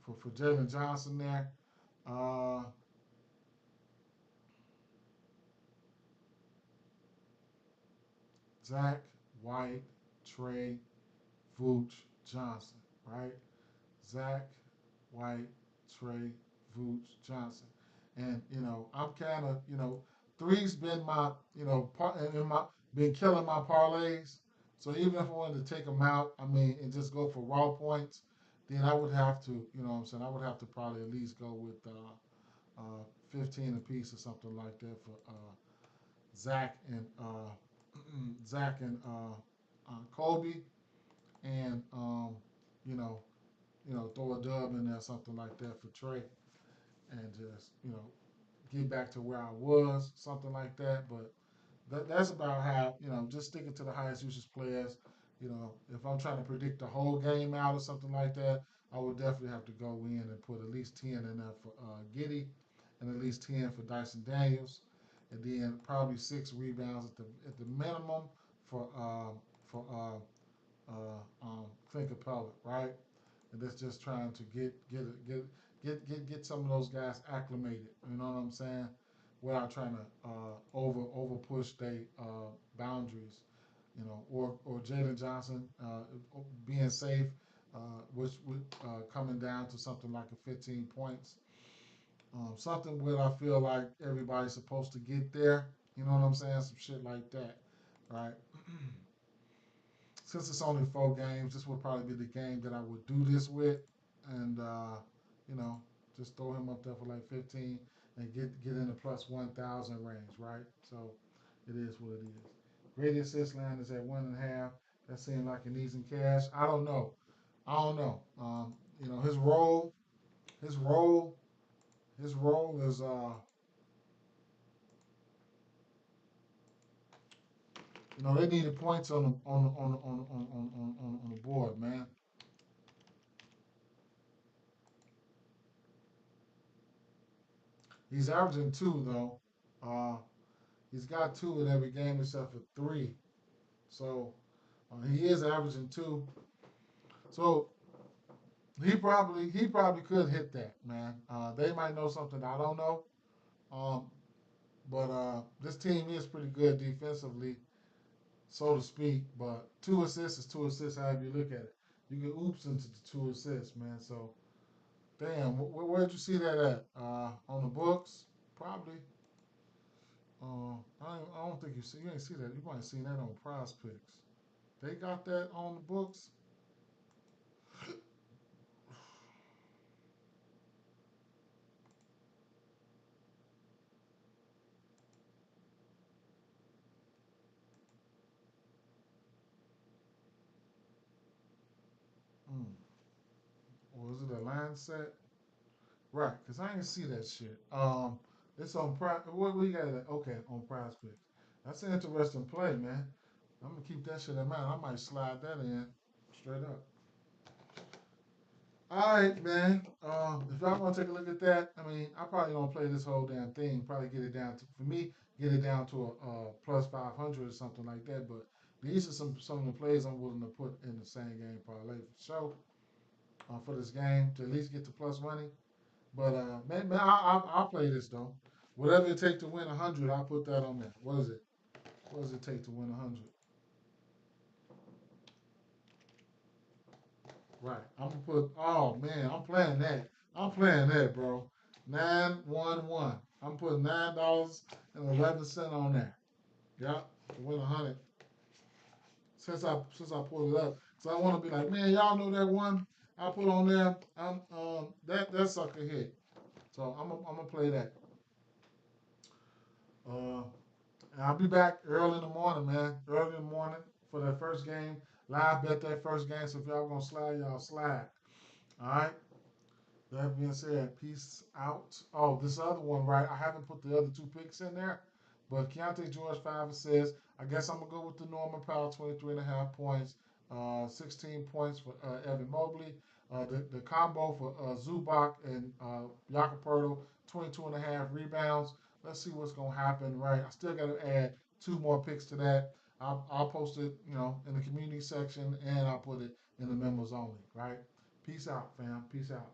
for Jalen Johnson there. Uh, Zach White, Trey, Vooch, Johnson, right? Zach White, Trey, Vooch, Johnson. And I'm kind of three's been my in my been killing my parlays. So even if I wanted to take them out, I mean, and just go for raw points, then I would have to, what I'm saying, I would have to probably at least go with 15 apiece or something like that for Zach and Zach and Kobe, and you know, throw a dub in there, something like that for Trey, and just get back to where I was, something like that. But that's about how just sticking to the highest usage players. If I'm trying to predict the whole game out or something like that, I would definitely have to go in and put at least 10 in there for Giddy, and at least 10 for Dyson Daniels, and then probably 6 rebounds at the minimum for Clint Capella, right? And that's just trying to get some of those guys acclimated. You know what I'm saying? Without trying to over push their boundaries. Or Jalen Johnson being safe, which would coming down to something like a 15 points. Something where I feel like everybody's supposed to get there. You know what I'm saying? Some shit like that, right? Since it's only 4 games, this would probably be the game that I would do this with, and you know, just throw him up there for like 15 and get in the plus 1,000 range, right? So it is what it is. Great assist line is at 1.5. That seemed like an easy cash. I don't know. I don't know. His role, his role is they needed points on the board, man. He's averaging 2 though. Uh, he's got 2 in every game except for 3. So he is averaging 2. So he probably could hit that, man. They might know something I don't know. Um, But this team is pretty good defensively, so to speak. But 2 assists is 2 assists, however you look at it. You get oops into the 2 assists, man. So, damn, where'd you see that at? On the books? Probably. I don't think you ain't see that. You might have seen that on Prize Picks. They got that on the books. Mm. Or is it a line set? Right, because I ain't see that shit. It's on Prize. What we got it? Okay, on Prize Picks. That's an interesting play, man. I'm gonna keep that shit in mind. I might slide that in straight up. All right, man. If y'all want to take a look at that, I mean, I probably gonna play this whole damn thing. Probably get it down to, for me, get it down to a plus 500 or something like that. But these are some of the plays I'm willing to put in the same game parlay for sure. For this game to at least get the plus money. But man, I'll play this though. Whatever it takes to win 100, I'll put that on there. What is it? What does it take to win 100? Right. I'm gonna put. Oh man, I'm playing that. I'm playing that, bro. 911. I'm putting $9.11 on there. Yep. To win 100. Since I pulled it up, so I want to be like, man, y'all know that one I put on there. That sucker hit. So I'm gonna play that. Uh, And I'll be back early in the morning, man. Early in the morning for that first game. Live bet that first game. So if y'all gonna slide, y'all slide. All right. That being said, peace out. Oh, this other one, right? I haven't put the other two picks in there, but Keontae George 5 assists. I guess I'm gonna go with the Norman Powell 23.5 points, 16 points for Evan Mobley. The combo for Zubac and Jakob 22.5 rebounds. Let's see what's gonna happen, right? I still gotta add two more picks to that. I'll post it, in the community section, and I'll put it in the members only, right? Peace out, fam. Peace out.